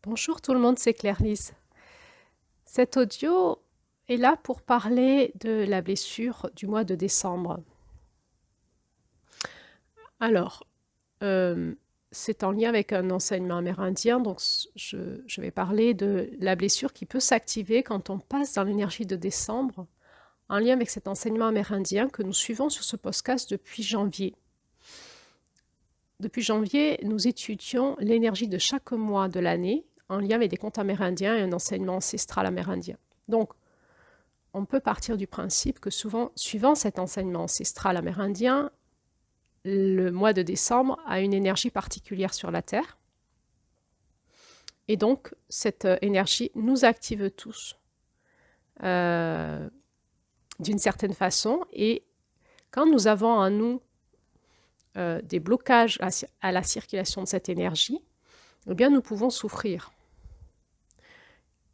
Bonjour tout le monde, c'est Claire-Lise. Cet audio est là pour parler de la blessure du mois de décembre. Alors, euh, c'est en lien avec un enseignement amérindien, donc je vais parler de la blessure qui peut s'activer quand on passe dans l'énergie de décembre, en lien avec cet enseignement amérindien que nous suivons sur ce podcast depuis janvier. Depuis janvier, nous étudions l'énergie de chaque mois de l'année en lien avec des contes amérindiens et un enseignement ancestral amérindien. Donc, on peut partir du principe que souvent, suivant cet enseignement ancestral amérindien, le mois de décembre a une énergie particulière sur la Terre. Et donc, cette énergie nous active tous d'une certaine façon. Et quand nous avons en nous des blocages à la circulation de cette énergie, eh bien, nous pouvons souffrir.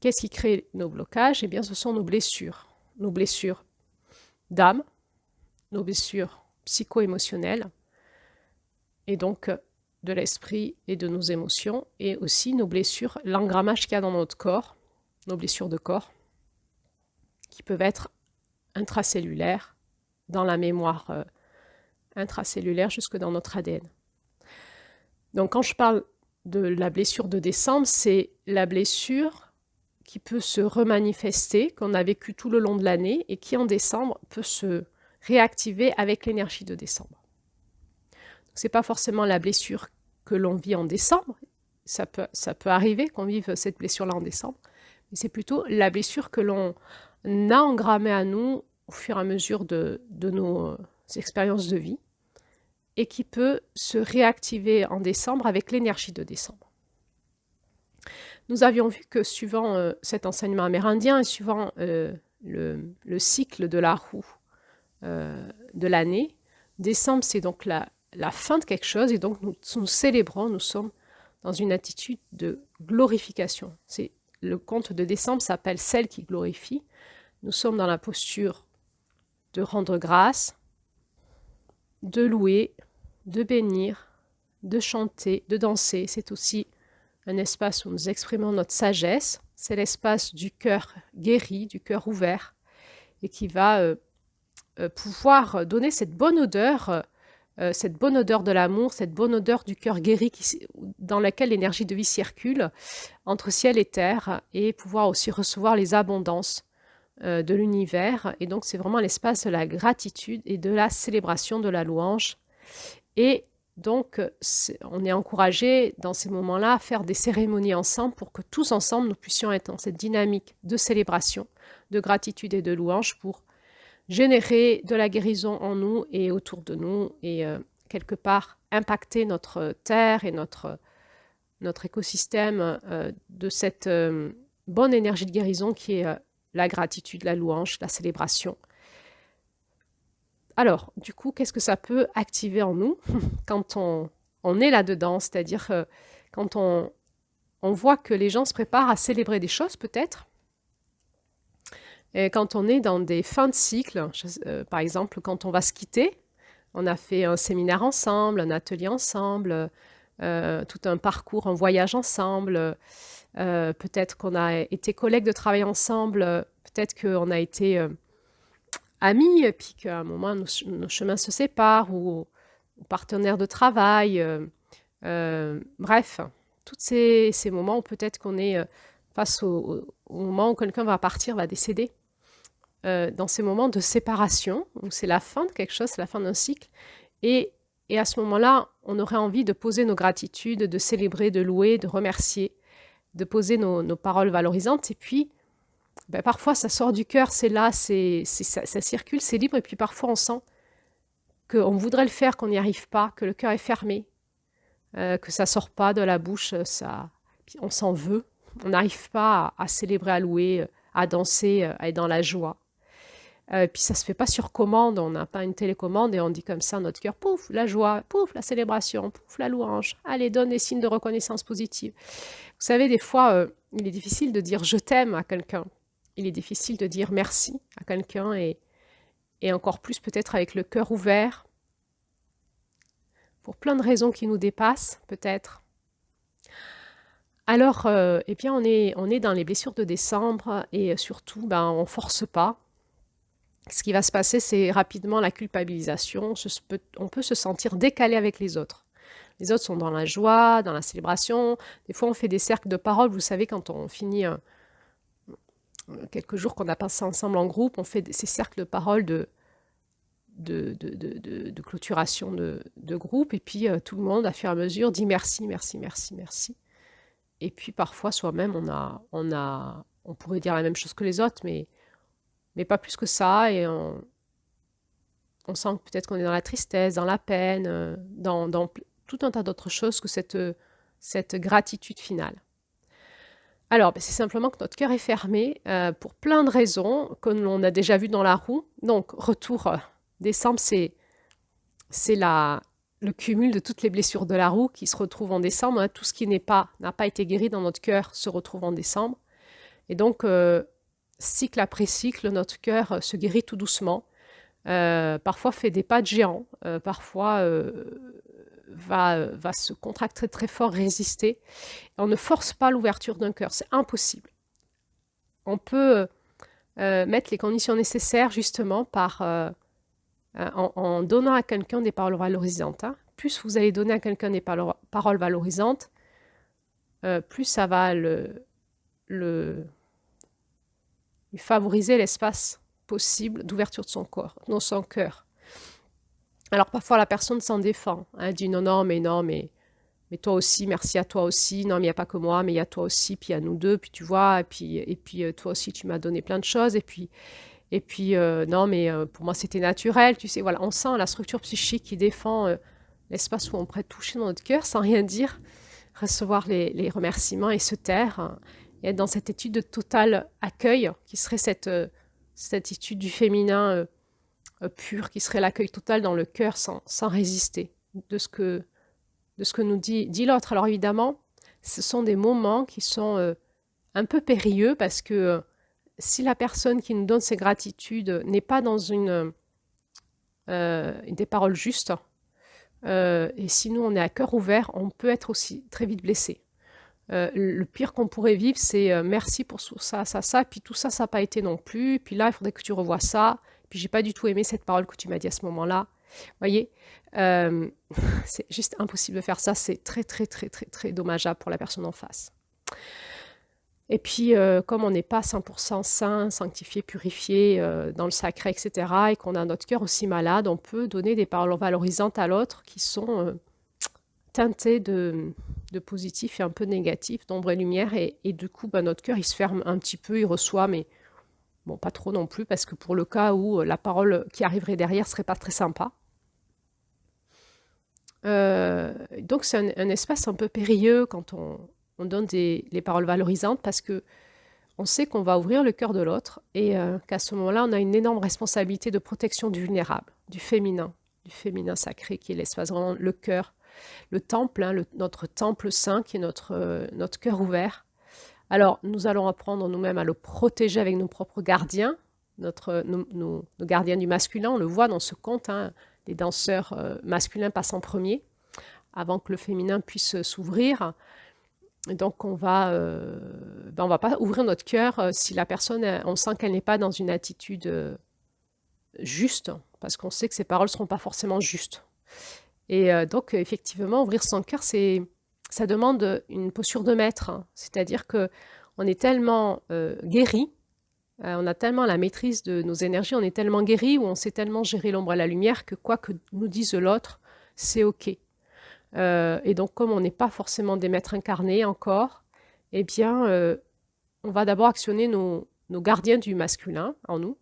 Qu'est-ce qui crée nos blocages? Eh bien, ce sont nos blessures d'âme, nos blessures psycho-émotionnelles, et donc de l'esprit et de nos émotions, et aussi nos blessures, l'engrammage qu'il y a dans notre corps, nos blessures de corps, qui peuvent être intracellulaires, dans la mémoire intracellulaire jusque dans notre ADN. Donc quand je parle de la blessure de décembre, c'est la blessure qui peut se remanifester, qu'on a vécue tout le long de l'année, et qui en décembre peut se réactiver avec l'énergie de décembre. Ce n'est pas forcément la blessure que l'on vit en décembre, ça peut arriver qu'on vive cette blessure-là en décembre, mais c'est plutôt la blessure que l'on a engrammée à nous au fur et à mesure de nos expériences de vie, et qui peut se réactiver en décembre avec l'énergie de décembre. Nous avions vu que suivant cet enseignement amérindien et suivant le cycle de la roue de l'année, décembre c'est donc la fin de quelque chose, et donc nous célébrons, nous sommes dans une attitude de glorification. Le conte de décembre s'appelle Celle qui glorifie. Nous sommes dans la posture de rendre grâce, de louer, de bénir, de chanter, de danser. C'est aussi un espace où nous exprimons notre sagesse. C'est l'espace du cœur guéri, du cœur ouvert, et qui va pouvoir donner cette bonne odeur de l'amour, cette bonne odeur du cœur guéri dans laquelle l'énergie de vie circule entre ciel et terre, et pouvoir aussi recevoir les abondances de l'univers. Et donc c'est vraiment l'espace de la gratitude et de la célébration, de la louange. Et donc on est encouragé dans ces moments-là à faire des cérémonies ensemble pour que tous ensemble nous puissions être dans cette dynamique de célébration, de gratitude et de louange pour générer de la guérison en nous et autour de nous, et quelque part impacter notre terre et notre écosystème de cette bonne énergie de guérison qui est la gratitude, la louange, la célébration. Alors, du coup, qu'est-ce que ça peut activer en nous quand on est là-dedans? C'est-à-dire quand on voit que les gens se préparent à célébrer des choses, peut-être. Et quand on est dans des fins de cycle, par exemple, quand on va se quitter, on a fait un séminaire ensemble, un atelier ensemble, tout un parcours, un voyage ensemble, peut-être qu'on a été collègues de travail ensemble, peut-être qu'on a été amis, et puis qu'à un moment, nos chemins se séparent, ou partenaires de travail, bref, tous ces moments où peut-être qu'on est face au moment où quelqu'un va partir, va décéder. Dans ces moments de séparation, où c'est la fin de quelque chose, c'est la fin d'un cycle, et à ce moment-là, on aurait envie de poser nos gratitudes, de célébrer, de louer, de remercier, de poser nos paroles valorisantes, et puis parfois ça sort du cœur, c'est là, ça circule, c'est libre, et puis parfois on sent qu'on voudrait le faire, qu'on n'y arrive pas, que le cœur est fermé, que ça sort pas de la bouche, on s'en veut, on n'arrive pas à célébrer, à louer, à danser, à être dans la joie. Puis ça se fait pas sur commande, on n'a pas une télécommande et on dit comme ça à notre cœur, pouf, la joie, pouf, la célébration, pouf, la louange. Allez, donne des signes de reconnaissance positive. Vous savez, des fois, il est difficile de dire je t'aime à quelqu'un. Il est difficile de dire merci à quelqu'un, et encore plus peut-être avec le cœur ouvert, pour plein de raisons qui nous dépassent, peut-être. Alors, eh bien, on est dans les blessures de décembre et surtout, ben, on force pas. Ce qui va se passer, c'est rapidement la culpabilisation. On peut se sentir décalé avec les autres. Les autres sont dans la joie, dans la célébration. Des fois, on fait des cercles de parole. Vous savez, quand on finit quelques jours qu'on a passé ensemble en groupe, on fait ces cercles de parole de clôturation de groupe. Et puis, tout le monde, à fur et à mesure, dit merci, merci, merci, merci. Et puis, parfois, soi-même, on pourrait dire la même chose que les autres, mais pas plus que ça. Et on sent peut-être qu'on est dans la tristesse, dans la peine, dans tout un tas d'autres choses que cette gratitude finale. Alors, ben, c'est simplement que notre cœur est fermé pour plein de raisons, comme l'on a déjà vu dans la roue. Donc, retour décembre, c'est le cumul de toutes les blessures de la roue qui se retrouvent en décembre. Hein. Tout ce qui n'a pas été guéri dans notre cœur se retrouve en décembre. Et donc, cycle après cycle, notre cœur se guérit tout doucement. Parfois fait des pas de géant, parfois va se contracter très fort, résister. On ne force pas l'ouverture d'un cœur, c'est impossible. On peut mettre les conditions nécessaires justement en donnant à quelqu'un des paroles valorisantes. Hein. Plus vous allez donner à quelqu'un des paroles valorisantes, plus ça va lui favoriser l'espace possible d'ouverture de son corps, dans son cœur. Alors parfois la personne s'en défend, hein, dit non, mais toi aussi, merci à toi aussi, non, mais il n'y a pas que moi, mais il y a toi aussi, puis il y a nous deux, puis tu vois, et puis toi aussi, tu m'as donné plein de choses, et puis non, mais pour moi, c'était naturel, tu sais, voilà, on sent la structure psychique qui défend l'espace où on pourrait toucher dans notre cœur sans rien dire, recevoir les remerciements et se taire, hein, et être dans cette étude de total accueil, qui serait cette attitude du féminin pur, qui serait l'accueil total dans le cœur sans résister de ce que nous dit l'autre. Alors évidemment, ce sont des moments qui sont un peu périlleux parce que si la personne qui nous donne ses gratitudes n'est pas dans des paroles justes, et si nous on est à cœur ouvert, on peut être aussi très vite blessé. Le pire qu'on pourrait vivre, c'est merci pour ça, ça, ça, puis tout ça, ça n'a pas été non plus, puis là, il faudrait que tu revoies ça, puis j'ai pas du tout aimé cette parole que tu m'as dit à ce moment-là. Vous voyez, c'est juste impossible de faire ça, c'est très, très, très, très, très dommageable pour la personne en face. Et puis, comme on n'est pas 100% saint, sanctifié, purifié dans le sacré, etc., et qu'on a notre cœur aussi malade, on peut donner des paroles valorisantes à l'autre qui sont teintées de positif et un peu de négatif, d'ombre et lumière, et du coup, ben, notre cœur, il se ferme un petit peu, il reçoit, mais bon, pas trop non plus, parce que pour le cas où la parole qui arriverait derrière serait pas très sympa. Donc, c'est un espace un peu périlleux quand on donne les paroles valorisantes, parce que on sait qu'on va ouvrir le cœur de l'autre, et qu'à ce moment-là, on a une énorme responsabilité de protection du vulnérable, du féminin sacré, qui est l'espace, vraiment le cœur, le temple, hein, notre temple saint, qui est notre cœur ouvert. Alors, nous allons apprendre nous-mêmes à le protéger avec nos propres gardiens, nos gardiens du masculin. On le voit dans ce conte, hein, les danseurs masculins passent en premier, avant que le féminin puisse s'ouvrir. Donc, on va pas ouvrir notre cœur si la personne, on sent qu'elle n'est pas dans une attitude juste, parce qu'on sait que ses paroles ne seront pas forcément justes. Et donc, effectivement, ouvrir son cœur, ça demande une posture de maître, hein. C'est-à-dire qu'on est tellement guéri, on a tellement la maîtrise de nos énergies, on est tellement guéri, ou on sait tellement gérer l'ombre et la lumière que quoi que nous dise l'autre, c'est OK. Et donc, comme on n'est pas forcément des maîtres incarnés encore, eh bien, on va d'abord actionner nos gardiens du masculin en nous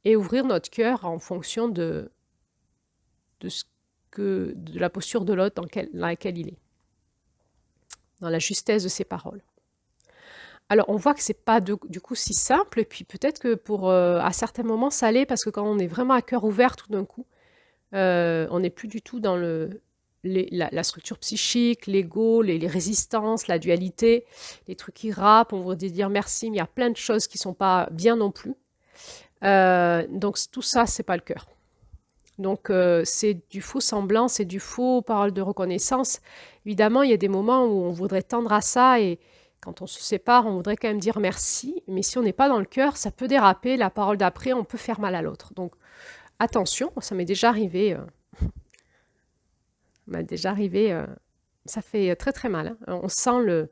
et ouvrir notre cœur en fonction de la posture de l'autre dans laquelle il est, dans la justesse de ses paroles. Alors, on voit que c'est pas du coup si simple, et puis peut-être que à certains moments, ça l'est, parce que quand on est vraiment à cœur ouvert tout d'un coup, on n'est plus du tout dans la structure psychique, l'ego, les résistances, la dualité, les trucs qui râpent, on voudrait dire merci, mais il y a plein de choses qui ne sont pas bien non plus. Donc tout ça, c'est pas le cœur. Donc c'est du faux semblant, c'est du faux parole de reconnaissance. Évidemment, il y a des moments où on voudrait tendre à ça, et Quand on se sépare, on voudrait quand même dire merci, mais si on n'est pas dans le cœur, ça peut déraper, la parole d'après, on peut faire mal à l'autre. Donc attention, ça m'est déjà arrivé, ça fait très très mal, hein. On sent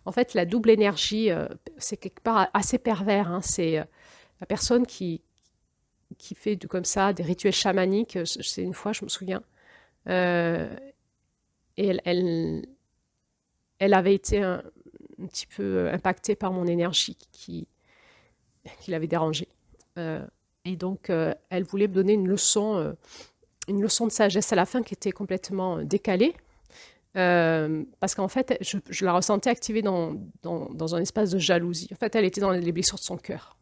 en fait, la double énergie, c'est quelque part assez pervers, hein. C'est la personne qui fait comme ça des rituels chamaniques. C'est une fois, je me souviens, euh, et elle avait été un petit peu impactée par mon énergie qui l'avait dérangée. Et donc, elle voulait me donner une leçon de sagesse à la fin qui était complètement décalée. Parce qu'en fait, je la ressentais activée dans un espace de jalousie. En fait, elle était dans les blessures de son cœur.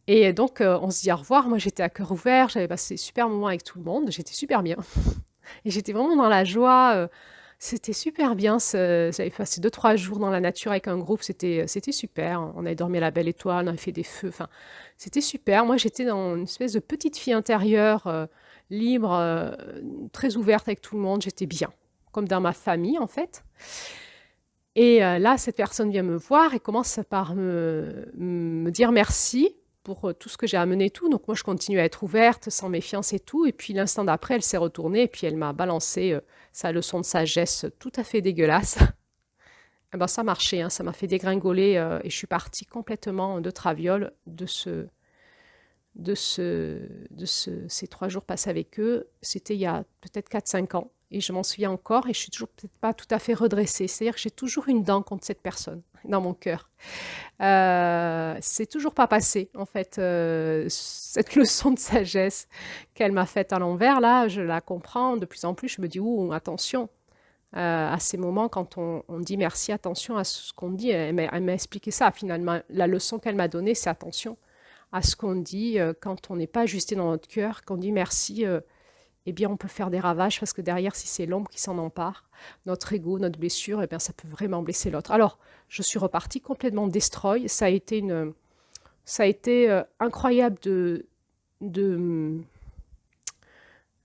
Et donc, on se dit au revoir. Moi, j'étais à cœur ouvert, j'avais passé des super moments avec tout le monde, j'étais super bien. Et j'étais vraiment dans la joie. C'était super bien. J'avais passé 2, 3 jours dans la nature avec un groupe, c'était super. On avait dormi à la belle étoile, on avait fait des feux. Enfin, c'était super. Moi, j'étais dans une espèce de petite fille intérieure, libre, très ouverte avec tout le monde. J'étais bien, comme dans ma famille, en fait. Et là, cette personne vient me voir et commence par me dire merci pour tout ce que j'ai amené et tout. Donc moi, je continue à être ouverte, sans méfiance et tout. Et puis l'instant d'après, elle s'est retournée et puis elle m'a balancé sa leçon de sagesse tout à fait dégueulasse. Eh ben, ça marchait, hein, ça m'a fait dégringoler et je suis partie complètement de traviole ces 3 jours passés avec eux. C'était il y a peut-être 4, 5 ans. Et je m'en souviens encore et je suis toujours peut-être pas tout à fait redressée. C'est-à-dire que j'ai toujours une dent contre cette personne dans mon cœur. C'est toujours pas passé, en fait, cette leçon de sagesse qu'elle m'a faite à l'envers, là, je la comprends de plus en plus. Je me dis, ouh, attention, à ces moments quand on dit merci, attention à ce qu'on dit. Elle m'a expliqué ça, finalement. La leçon qu'elle m'a donnée, c'est attention à ce qu'on dit quand on n'est pas ajusté dans notre cœur, qu'on dit merci. Eh bien, on peut faire des ravages parce que derrière, si c'est l'ombre qui s'en empare, notre ego, notre blessure, eh bien, ça peut vraiment blesser l'autre. Alors, je suis repartie complètement destroy. Ça a été incroyable de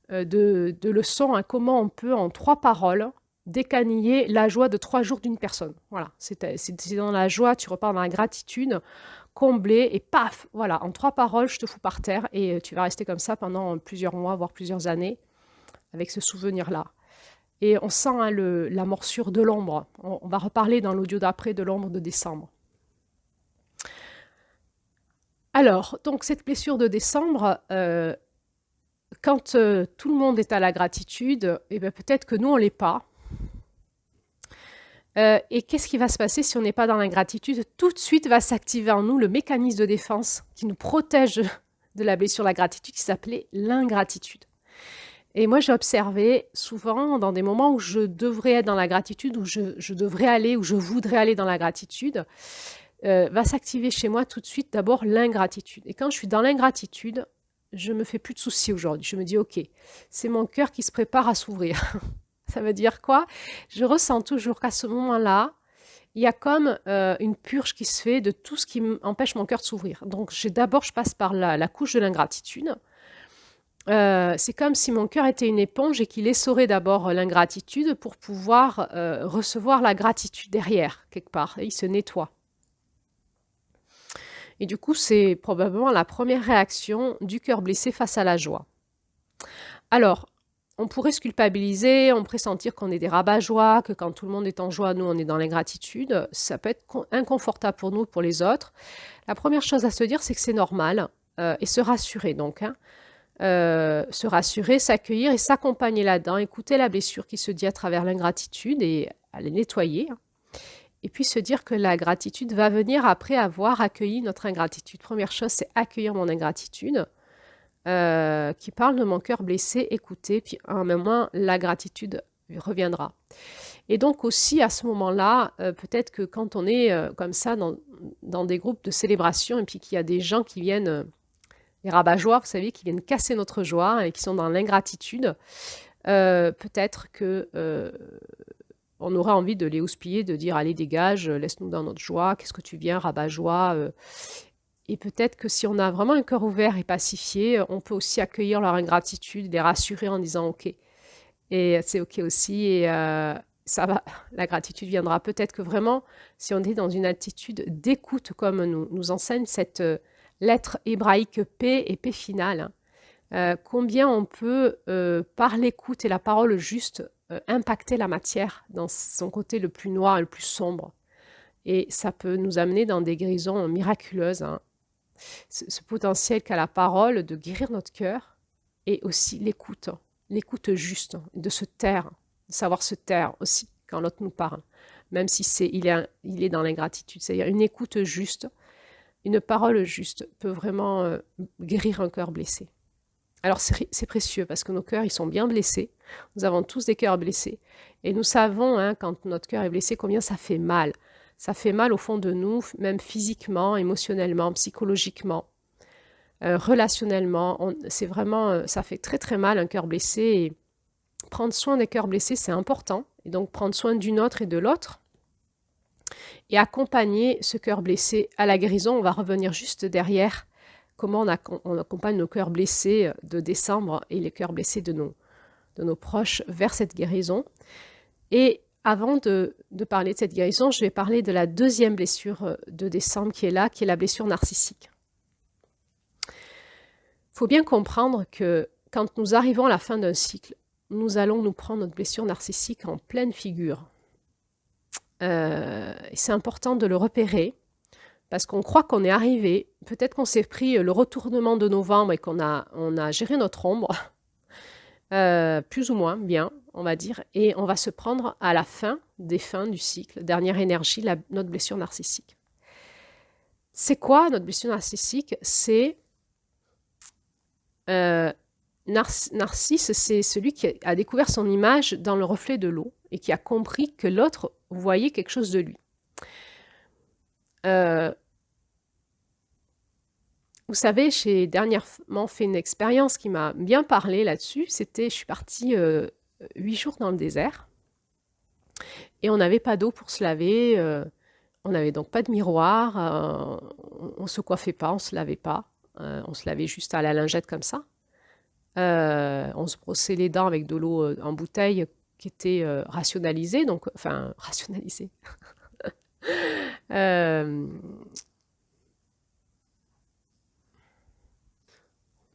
leçons à comment on peut, en 3 paroles, décaniller la joie de 3 jours d'une personne. Voilà, c'est dans la joie, tu repars dans la gratitude, comblé, et paf, voilà, en 3 paroles, je te fous par terre, et tu vas rester comme ça pendant plusieurs mois, voire plusieurs années, avec ce souvenir-là. Et on sent hein, la morsure de l'ombre. On va reparler dans l'audio d'après de l'ombre de décembre. Alors, donc cette blessure de décembre, quand tout le monde est à la gratitude, eh bien, peut-être que nous, on ne l'est pas. Et qu'est-ce qui va se passer si on n'est pas dans l'ingratitude? Tout de suite va s'activer en nous le mécanisme de défense qui nous protège de la blessure de la gratitude, qui s'appelait l'ingratitude. Et moi, j'ai observé souvent dans des moments où je devrais être dans la gratitude, où je devrais aller, où je voudrais aller dans la gratitude, va s'activer chez moi tout de suite d'abord l'ingratitude. Et quand je suis dans l'ingratitude, je me fais plus de soucis aujourd'hui. Je me dis, ok, c'est mon cœur qui se prépare à s'ouvrir. Ça veut dire quoi? Je ressens toujours qu'à ce moment-là, il y a comme une purge qui se fait de tout ce qui empêche mon cœur de s'ouvrir. Donc d'abord, je passe par la couche de l'ingratitude. C'est comme si mon cœur était une éponge et qu'il essorait d'abord l'ingratitude pour pouvoir recevoir la gratitude derrière, quelque part. Et il se nettoie. Et du coup, c'est probablement la première réaction du cœur blessé face à la joie. Alors, on pourrait se culpabiliser, on pourrait sentir qu'on est des rabat-joie, que quand tout le monde est en joie, nous, on est dans l'ingratitude. Ça peut être inconfortable pour nous, pour les autres. La première chose à se dire, c'est que c'est normal et se rassurer donc. Hein. Se rassurer, s'accueillir et s'accompagner là-dedans, écouter la blessure qui se dit à travers l'ingratitude et à les nettoyer. Et puis se dire que la gratitude va venir après avoir accueilli notre ingratitude. Première chose, c'est accueillir mon ingratitude, qui parle de mon cœur blessé, écouter, puis à un moment, la gratitude reviendra. Et donc aussi, à ce moment-là, peut-être que quand on est comme ça dans des groupes de célébration et puis qu'il y a des gens qui viennent, les rabat-joie, vous savez, qui viennent casser notre joie et qui sont dans l'ingratitude, peut-être que on aura envie de les houspiller, de dire allez dégage, laisse-nous dans notre joie, qu'est-ce que tu viens, rabat-joie. Et peut-être que si on a vraiment un cœur ouvert et pacifié, on peut aussi accueillir leur ingratitude, les rassurer en disant ok. Et c'est ok aussi. Et ça va, la gratitude viendra. Peut-être que vraiment, si on est dans une attitude d'écoute, comme nous enseigne cette lettre hébraïque P et P finale, combien on peut, par l'écoute et la parole juste, impacter la matière dans son côté le plus noir et le plus sombre. Et ça peut nous amener dans des guérisons miraculeuses, hein. Ce potentiel qu'a la parole de guérir notre cœur et aussi l'écoute juste, de se taire, de savoir se taire aussi quand l'autre nous parle, même si il est dans l'ingratitude. C'est-à-dire une écoute juste, une parole juste peut vraiment guérir un cœur blessé. Alors c'est précieux parce que nos cœurs, ils sont bien blessés. Nous avons tous des cœurs blessés. Et nous savons, hein, quand notre cœur est blessé, combien ça fait mal. Ça fait mal au fond de nous, même physiquement, émotionnellement, psychologiquement, relationnellement. C'est vraiment, ça fait très très mal un cœur blessé. Et prendre soin des cœurs blessés, c'est important. Et donc prendre soin d'une autre et de l'autre. Et accompagner ce cœur blessé à la guérison. On va revenir juste derrière comment on accompagne nos cœurs blessés de décembre et les cœurs blessés de nos proches vers cette guérison. Et avant de parler de cette guérison, je vais parler de la deuxième blessure de décembre qui est là, qui est la blessure narcissique. Il faut bien comprendre que quand nous arrivons à la fin d'un cycle, nous allons nous prendre notre blessure narcissique en pleine figure. Et c'est important de le repérer parce qu'on croit qu'on est arrivé. Peut-être qu'on s'est pris le retournement de novembre et on a géré notre ombre, plus ou moins bien, on va dire, et on va se prendre à la fin des fins du cycle, dernière énergie, notre blessure narcissique. C'est quoi notre blessure narcissique? C'est Narcisse, c'est celui qui a découvert son image dans le reflet de l'eau et qui a compris que l'autre voyait quelque chose de lui. Vous savez, j'ai dernièrement fait une expérience qui m'a bien parlé là-dessus. Je suis partie 8 jours dans le désert et on n'avait pas d'eau pour se laver. On n'avait donc pas de miroir. On ne se coiffait pas, on ne se lavait pas. On se lavait juste à la lingette comme ça. On se brossait les dents avec de l'eau en bouteille qui était rationalisée. Enfin, rationalisée.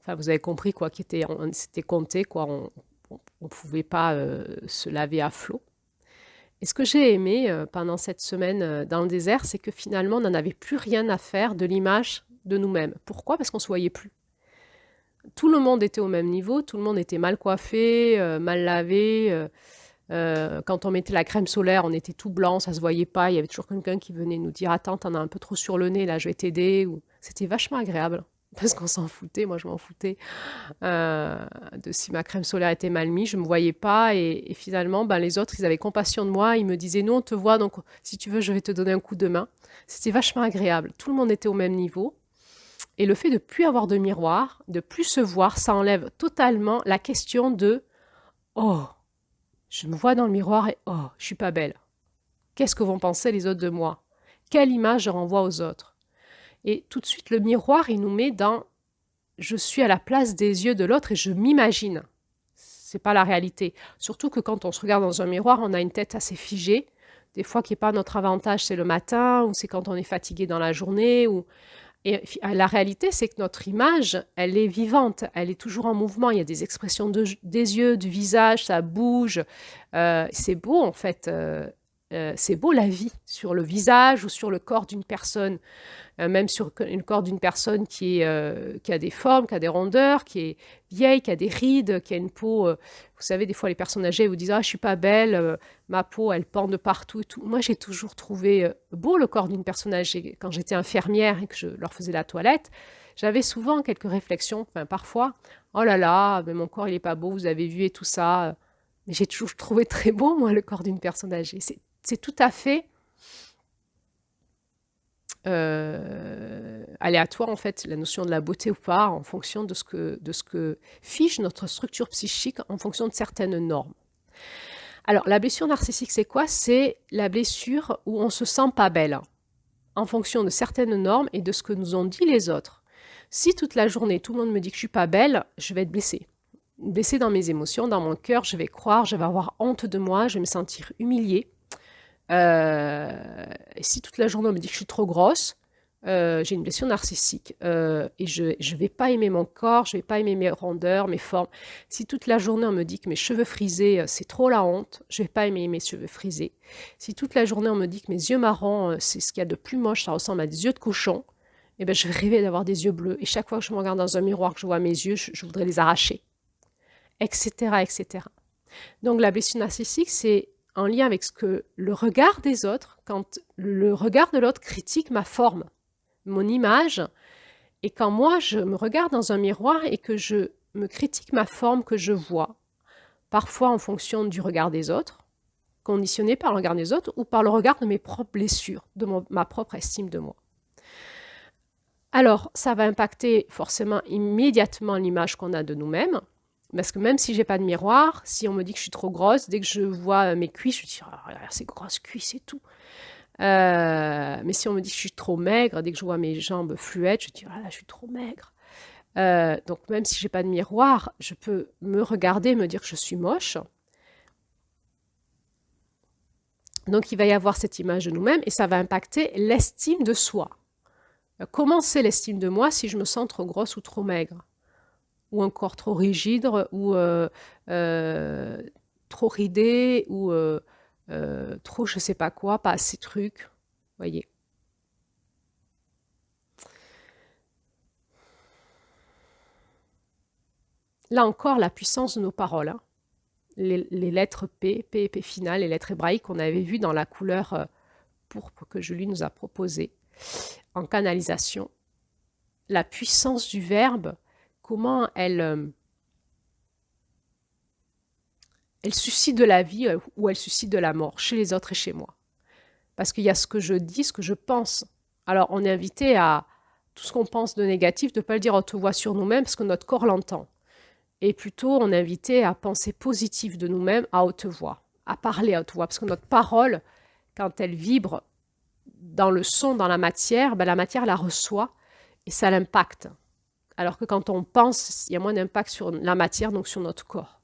Enfin, vous avez compris quoi, c'était compté, quoi. On ne pouvait pas se laver à flot. Et ce que j'ai aimé pendant cette semaine dans le désert, c'est que finalement, on n'en avait plus rien à faire de l'image de nous-mêmes. Pourquoi? Parce qu'on ne se voyait plus. Tout le monde était au même niveau, tout le monde était mal coiffé, mal lavé. Quand on mettait la crème solaire, on était tout blanc, ça ne se voyait pas. Il y avait toujours quelqu'un qui venait nous dire « Attends, t'en as un peu trop sur le nez, là, je vais t'aider. » C'était vachement agréable. Parce qu'on s'en foutait, moi je m'en foutais de si ma crème solaire était mal mise, je ne me voyais pas et finalement les autres ils avaient compassion de moi, ils me disaient nous on te voit donc si tu veux je vais te donner un coup de main. C'était vachement agréable, tout le monde était au même niveau et le fait de ne plus avoir de miroir, de plus se voir, ça enlève totalement la question de oh, je me vois dans le miroir et oh, je suis pas belle. Qu'est-ce que vont penser les autres de moi? Quelle image je renvoie aux autres? Et tout de suite, le miroir, il nous met dans « je suis à la place des yeux de l'autre et je m'imagine ». Ce n'est pas la réalité. Surtout que quand on se regarde dans un miroir, on a une tête assez figée. Des fois, qui n'est pas notre avantage, c'est le matin ou c'est quand on est fatigué dans la journée. Et la réalité, c'est que notre image, elle est vivante, elle est toujours en mouvement. Il y a des expressions des yeux, du visage, ça bouge. C'est beau, en fait. C'est beau la vie sur le visage ou sur le corps d'une personne. Même sur le corps d'une personne qui a des formes, qui a des rondeurs, qui est vieille, qui a des rides, qui a une peau... vous savez, des fois, les personnes âgées vous disent « Ah, je suis pas belle, ma peau, elle pend de partout. » et tout. Moi, j'ai toujours trouvé beau le corps d'une personne âgée. Quand j'étais infirmière et que je leur faisais la toilette, j'avais souvent quelques réflexions, enfin, parfois. « Oh là là, mais mon corps, il est pas beau, vous avez vu et tout ça. » Mais j'ai toujours trouvé très beau, moi, le corps d'une personne âgée. C'est tout à fait... aléatoire en fait, la notion de la beauté ou pas, en fonction de ce que fiche notre structure psychique en fonction de certaines normes. Alors, la blessure narcissique, c'est quoi? C'est la blessure où on se sent pas belle, en fonction de certaines normes et de ce que nous ont dit les autres. Si toute la journée, tout le monde me dit que je suis pas belle, je vais être blessée. blessée dans mes émotions, dans mon cœur, je vais croire, je vais avoir honte de moi, je vais me sentir humiliée. Et si toute la journée on me dit que je suis trop grosse, j'ai une blessure narcissique et je ne vais pas aimer mon corps, je ne vais pas aimer mes rondeurs, mes formes. Si toute la journée on me dit que mes cheveux frisés, c'est trop la honte, je ne vais pas aimer mes cheveux frisés. Si toute la journée on me dit que mes yeux marrons, c'est ce qu'il y a de plus moche, ça ressemble à des yeux de cochon, eh ben, je vais rêver d'avoir des yeux bleus. Et chaque fois que je me regarde dans un miroir, que je vois mes yeux, je voudrais les arracher, etc., etc. Donc la blessure narcissique, c'est en lien avec ce que le regard des autres, quand le regard de l'autre critique ma forme, mon image, et quand moi je me regarde dans un miroir et que je me critique ma forme que je vois, parfois en fonction du regard des autres, conditionné par le regard des autres ou par le regard de mes propres blessures, de ma propre estime de moi. Alors, ça va impacter forcément immédiatement l'image qu'on a de nous-mêmes, parce que même si j'ai pas de miroir, si on me dit que je suis trop grosse, dès que je vois mes cuisses, je dis oh, regarde ces grosses cuisses et tout. Mais si on me dit que je suis trop maigre, dès que je vois mes jambes fluettes, je dis ah là, je suis trop maigre. Donc même si j'ai pas de miroir, je peux me regarder et me dire que je suis moche. Donc il va y avoir cette image de nous-mêmes et ça va impacter l'estime de soi. Comment c'est l'estime de moi si je me sens trop grosse ou trop maigre? Ou un corps trop rigide, ou trop ridé, ou trop je sais pas quoi, pas assez de trucs, voyez. Là encore, la puissance de nos paroles, hein. Les lettres P, P et P finales, les lettres hébraïques qu'on avait vues dans la couleur pourpre que Julie nous a proposée en canalisation. La puissance du verbe, comment elle suscite de la vie ou elle suscite de la mort chez les autres et chez moi. Parce qu'il y a ce que je dis, ce que je pense. Alors, on est invité à tout ce qu'on pense de négatif, de ne pas le dire à haute voix sur nous-mêmes, parce que notre corps l'entend. Et plutôt, on est invité à penser positif de nous-mêmes à haute voix, à parler à haute voix, parce que notre parole, quand elle vibre dans le son, dans la matière, ben la matière la reçoit et ça l'impacte. Alors que quand on pense, il y a moins d'impact sur la matière, donc sur notre corps.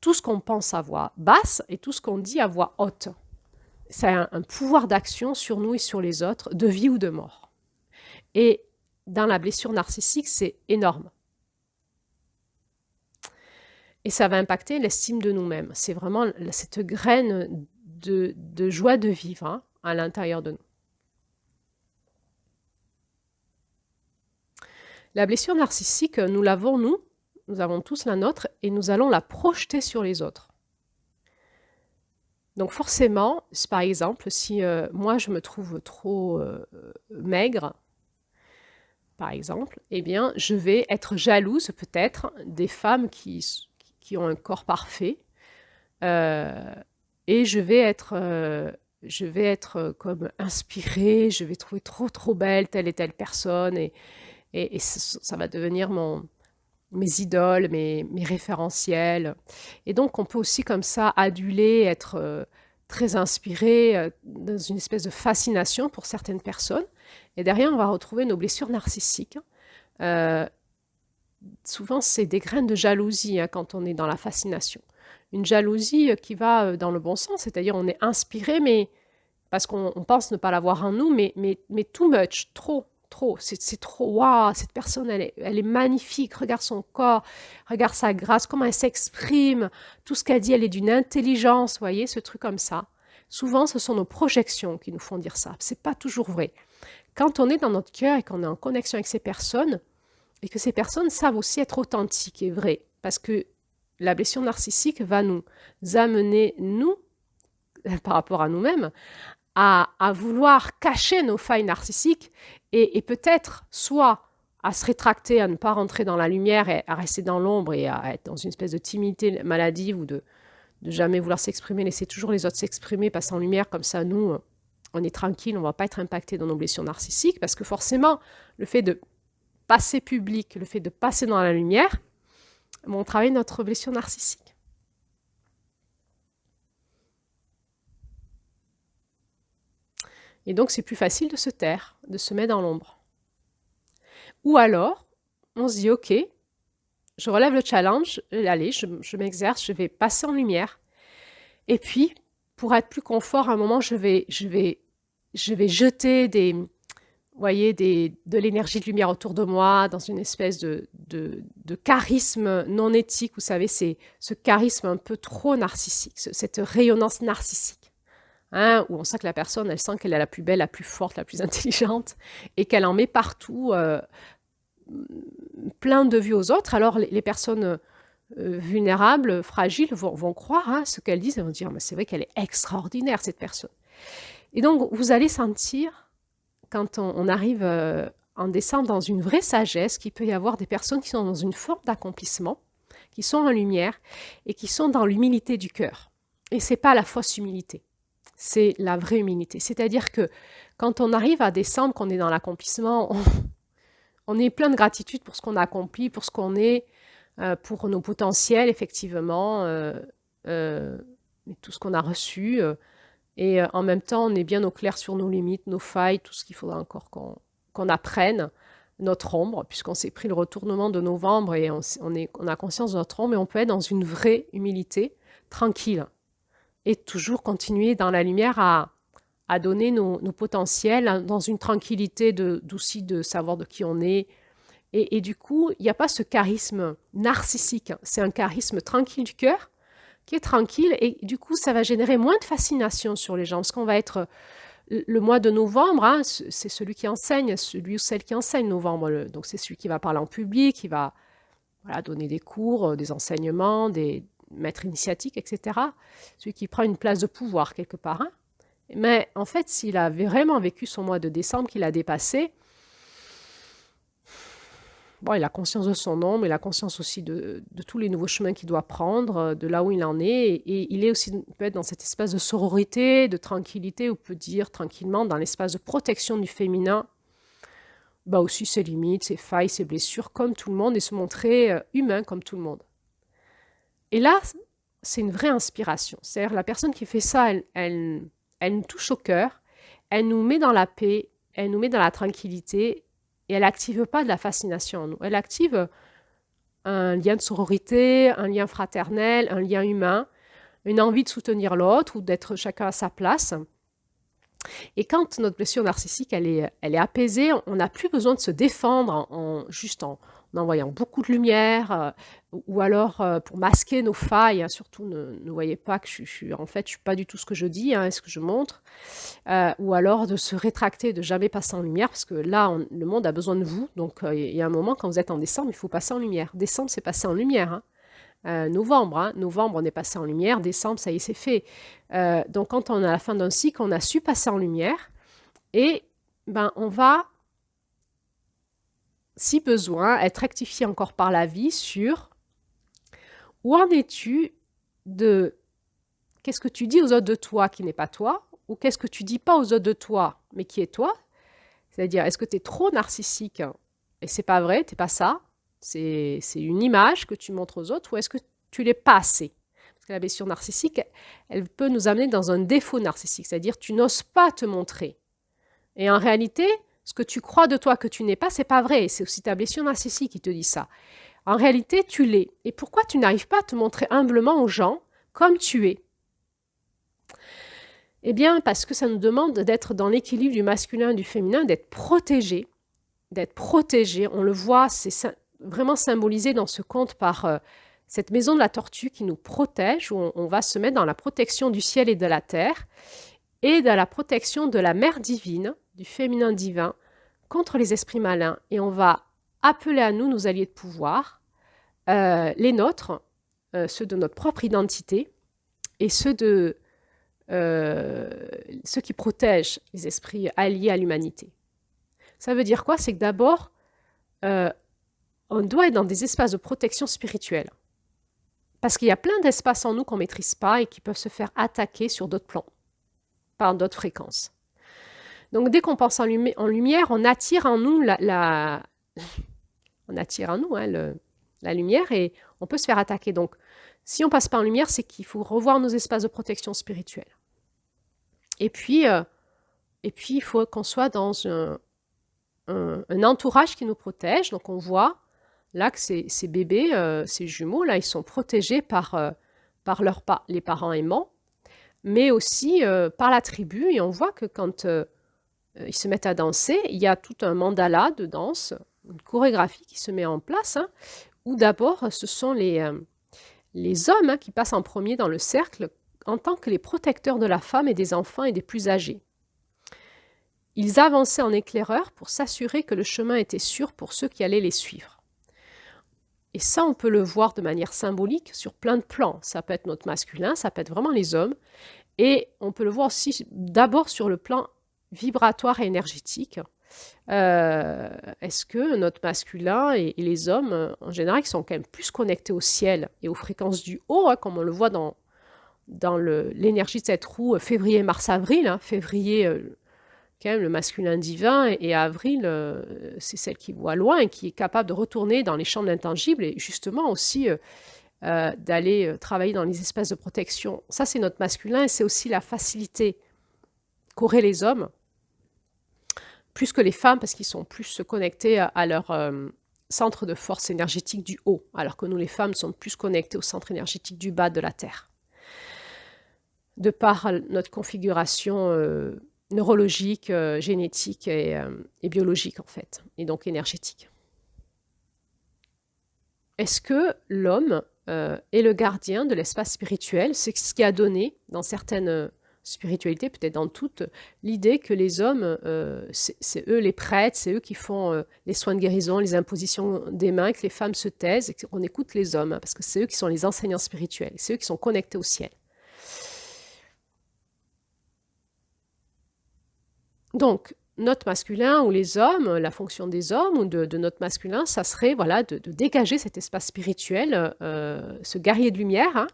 Tout ce qu'on pense à voix basse et tout ce qu'on dit à voix haute, ça a un pouvoir d'action sur nous et sur les autres, de vie ou de mort. Et dans la blessure narcissique, c'est énorme. Et ça va impacter l'estime de nous-mêmes. C'est vraiment cette graine de joie de vivre, hein, à l'intérieur de nous. La blessure narcissique, nous l'avons, nous avons tous la nôtre, et nous allons la projeter sur les autres. Donc forcément, par exemple, si moi je me trouve trop maigre, par exemple, eh bien, je vais être jalouse peut-être des femmes qui ont un corps parfait, et je vais être comme inspirée, je vais trouver trop belle telle et telle personne, et ça va devenir mes idoles, mes référentiels. Et donc, on peut aussi comme ça aduler, être très inspiré, dans une espèce de fascination pour certaines personnes. Et derrière, on va retrouver nos blessures narcissiques. Souvent, c'est des graines de jalousie, hein, quand on est dans la fascination. Une jalousie qui va dans le bon sens, c'est-à-dire on est inspiré, mais parce qu'on pense ne pas l'avoir en nous, mais too much, trop. C'est trop, waouh, cette personne, elle est magnifique, regarde son corps, regarde sa grâce, comment elle s'exprime, tout ce qu'elle dit, elle est d'une intelligence, vous voyez, ce truc comme ça. Souvent, ce sont nos projections qui nous font dire ça, c'est pas toujours vrai. Quand on est dans notre cœur et qu'on est en connexion avec ces personnes, et que ces personnes savent aussi être authentiques et vraies, parce que la blessure narcissique va nous amener, nous, par rapport à nous-mêmes, à vouloir cacher nos failles narcissiques et peut-être soit à se rétracter, à ne pas rentrer dans la lumière et à rester dans l'ombre et à être dans une espèce de timidité maladive ou de jamais vouloir s'exprimer, laisser toujours les autres s'exprimer, passer en lumière, comme ça nous, on est tranquille, on ne va pas être impacté dans nos blessures narcissiques, parce que forcément, le fait de passer public, le fait de passer dans la lumière, on travaille notre blessure narcissique. Et donc, c'est plus facile de se taire, de se mettre dans l'ombre. Ou alors, on se dit, ok, je relève le challenge, allez, je m'exerce, je vais passer en lumière. Et puis, pour être plus confort, à un moment, je vais jeter de l'énergie de lumière autour de moi dans une espèce de charisme non éthique. Vous savez, c'est ce charisme un peu trop narcissique, cette rayonnance narcissique, hein, où on sent que la personne, elle sent qu'elle est la plus belle, la plus forte, la plus intelligente, et qu'elle en met partout, plein de vues aux autres. Alors, les personnes vulnérables, fragiles, vont croire, hein, ce qu'elles disent, elles vont dire, mais c'est vrai qu'elle est extraordinaire, cette personne. Et donc, vous allez sentir, quand on arrive en descendant dans une vraie sagesse, qu'il peut y avoir des personnes qui sont dans une forme d'accomplissement, qui sont en lumière et qui sont dans l'humilité du cœur. Et c'est pas la fausse humilité, c'est la vraie humilité. C'est-à-dire que quand on arrive à descendre, qu'on est dans l'accomplissement, on est plein de gratitude pour ce qu'on a accompli, pour ce qu'on est, pour nos potentiels, effectivement, tout ce qu'on a reçu. Et en même temps, on est bien au clair sur nos limites, nos failles, tout ce qu'il faudra encore qu'on apprenne, notre ombre, puisqu'on s'est pris le retournement de novembre et on a conscience de notre ombre, et on peut être dans une vraie humilité, tranquille, et toujours continuer dans la lumière à donner nos potentiels, dans une tranquillité aussi de savoir de qui on est. Et du coup, il n'y a pas ce charisme narcissique, hein. C'est un charisme tranquille du cœur, qui est tranquille, et du coup, ça va générer moins de fascination sur les gens, parce qu'on va être le mois de novembre, hein, c'est celui qui enseigne, celui ou celle qui enseigne novembre, donc c'est celui qui va parler en public, qui va voilà, donner des cours, des enseignements, des maîtres initiatiques, etc. Celui qui prend une place de pouvoir quelque part, hein. Mais en fait, s'il a vraiment vécu son mois de décembre, qu'il a dépassé, bon, il a conscience de son ombre, il a conscience aussi de tous les nouveaux chemins qu'il doit prendre, de là où il en est. Et il est aussi, peut être dans cet espace de sororité, de tranquillité, ou peut dire tranquillement dans l'espace de protection du féminin, bah aussi ses limites, ses failles, ses blessures, comme tout le monde, et se montrer humain comme tout le monde. Et là, c'est une vraie inspiration. C'est-à-dire la personne qui fait ça, elle nous touche au cœur, elle nous met dans la paix, elle nous met dans la tranquillité, et elle n'active pas de la fascination en nous. Elle active un lien de sororité, un lien fraternel, un lien humain, une envie de soutenir l'autre ou d'être chacun à sa place. Et quand notre blessure narcissique, elle est apaisée, on n'a plus besoin de se défendre juste en envoyant beaucoup de lumière, ou alors pour masquer nos failles, hein. Surtout, ne voyez pas que je suis pas du tout ce que je dis, hein, et ce que je montre. Ou alors de se rétracter, de jamais passer en lumière, parce que là, le monde a besoin de vous. Donc, il y a un moment, quand vous êtes en décembre, il faut passer en lumière. Décembre, c'est passer en lumière, hein. Novembre, hein. Novembre, on est passé en lumière. Décembre, ça y est, c'est fait. Donc, quand on est à la fin d'un cycle, on a su passer en lumière. Et ben, on va, si besoin, être rectifié encore par la vie sur où en es-tu de qu'est-ce que tu dis aux autres de toi qui n'est pas toi, ou qu'est-ce que tu dis pas aux autres de toi, mais qui est toi. C'est-à-dire, est-ce que tu es trop narcissique et c'est pas vrai, t'es pas ça, c'est une image que tu montres aux autres, ou est-ce que tu l'es pas assez? Parce que la blessure narcissique, elle peut nous amener dans un défaut narcissique, c'est-à-dire tu n'oses pas te montrer. Et en réalité, ce que tu crois de toi que tu n'es pas, c'est pas vrai. C'est aussi ta blessure narcissique qui te dit ça. En réalité, tu l'es. Et pourquoi tu n'arrives pas à te montrer humblement aux gens comme tu es? Eh bien, parce que ça nous demande d'être dans l'équilibre du masculin et du féminin, d'être protégé. D'être protégé. On le voit, c'est vraiment symbolisé dans ce conte par cette maison de la tortue qui nous protège, où on va se mettre dans la protection du ciel et de la terre, et dans la protection de la mère divine, du féminin divin, contre les esprits malins. Et on va appeler à nous nos alliés de pouvoir, les nôtres, ceux de notre propre identité, et ceux qui protègent les esprits alliés à l'humanité. Ça veut dire quoi? C'est que d'abord, on doit être dans des espaces de protection spirituelle. Parce qu'il y a plein d'espaces en nous qu'on ne maîtrise pas et qui peuvent se faire attaquer sur d'autres plans, par d'autres fréquences. Donc dès qu'on pense en lumière, on attire en nous la lumière, et on peut se faire attaquer. Donc si on passe pas en lumière, c'est qu'il faut revoir nos espaces de protection spirituelle. Et puis il faut qu'on soit dans un entourage qui nous protège. Donc on voit là que ces bébés, ces jumeaux, là, ils sont protégés par les parents aimants, mais aussi par la tribu. Et on voit que quand ils se mettent à danser, il y a tout un mandala de danse, une chorégraphie qui se met en place, hein, où d'abord, ce sont les hommes, hein, qui passent en premier dans le cercle en tant que les protecteurs de la femme et des enfants et des plus âgés. Ils avançaient en éclaireur pour s'assurer que le chemin était sûr pour ceux qui allaient les suivre. Et ça, on peut le voir de manière symbolique sur plein de plans. Ça peut être notre masculin, ça peut être vraiment les hommes. Et on peut le voir aussi d'abord sur le plan vibratoire et énergétique. Est-ce que notre masculin et les hommes, en général, qui sont quand même plus connectés au ciel et aux fréquences du haut, hein, comme on le voit dans l'énergie de cette roue février, mars, avril, hein, février, quand même le masculin divin, et avril, c'est celle qui voit loin et qui est capable de retourner dans les champs de l'intangible et justement aussi d'aller travailler dans les espaces de protection. Ça, c'est notre masculin et c'est aussi la facilité qu'auraient les hommes, plus que les femmes, parce qu'ils sont plus connectés à leur centre de force énergétique du haut, alors que nous, les femmes, sommes plus connectées au centre énergétique du bas de la Terre, de par notre configuration neurologique, génétique et biologique, en fait, et donc énergétique. Est-ce que l'homme est le gardien de l'espace spirituel? C'est ce qui a donné, dans certaines spiritualités, peut-être dans toutes, l'idée que les hommes, c'est eux les prêtres, c'est eux qui font les soins de guérison, les impositions des mains, que les femmes se taisent et qu'on écoute les hommes, hein, parce que c'est eux qui sont les enseignants spirituels, c'est eux qui sont connectés au ciel. Donc, notre masculin ou les hommes, la fonction des hommes ou de notre masculin, ça serait voilà, de dégager cet espace spirituel, ce guerrier de lumière. Hein.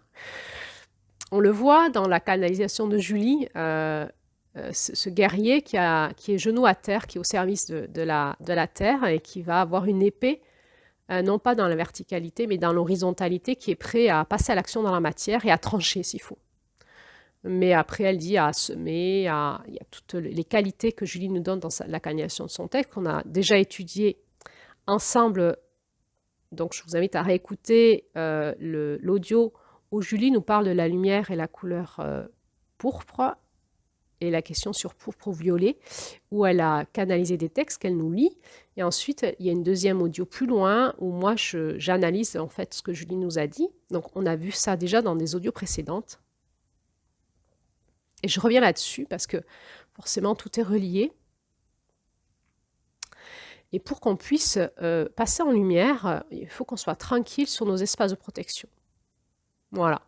On le voit dans la canalisation de Julie, ce guerrier qui est genou à terre, qui est au service de la terre et qui va avoir une épée, non pas dans la verticalité, mais dans l'horizontalité, qui est prêt à passer à l'action dans la matière et à trancher s'il faut. Mais après, elle dit à semer, il y a toutes les qualités que Julie nous donne dans la canalisation de son texte, qu'on a déjà étudié ensemble. Donc, je vous invite à réécouter l'audio où Julie nous parle de la lumière et la couleur pourpre, et la question sur pourpre ou violet, où elle a canalisé des textes qu'elle nous lit. Et ensuite, il y a une deuxième audio plus loin, où moi, j'analyse en fait ce que Julie nous a dit. Donc, on a vu ça déjà dans des audios précédentes. Et je reviens là-dessus parce que forcément tout est relié. Et pour qu'on puisse passer en lumière, il faut qu'on soit tranquille sur nos espaces de protection. Voilà.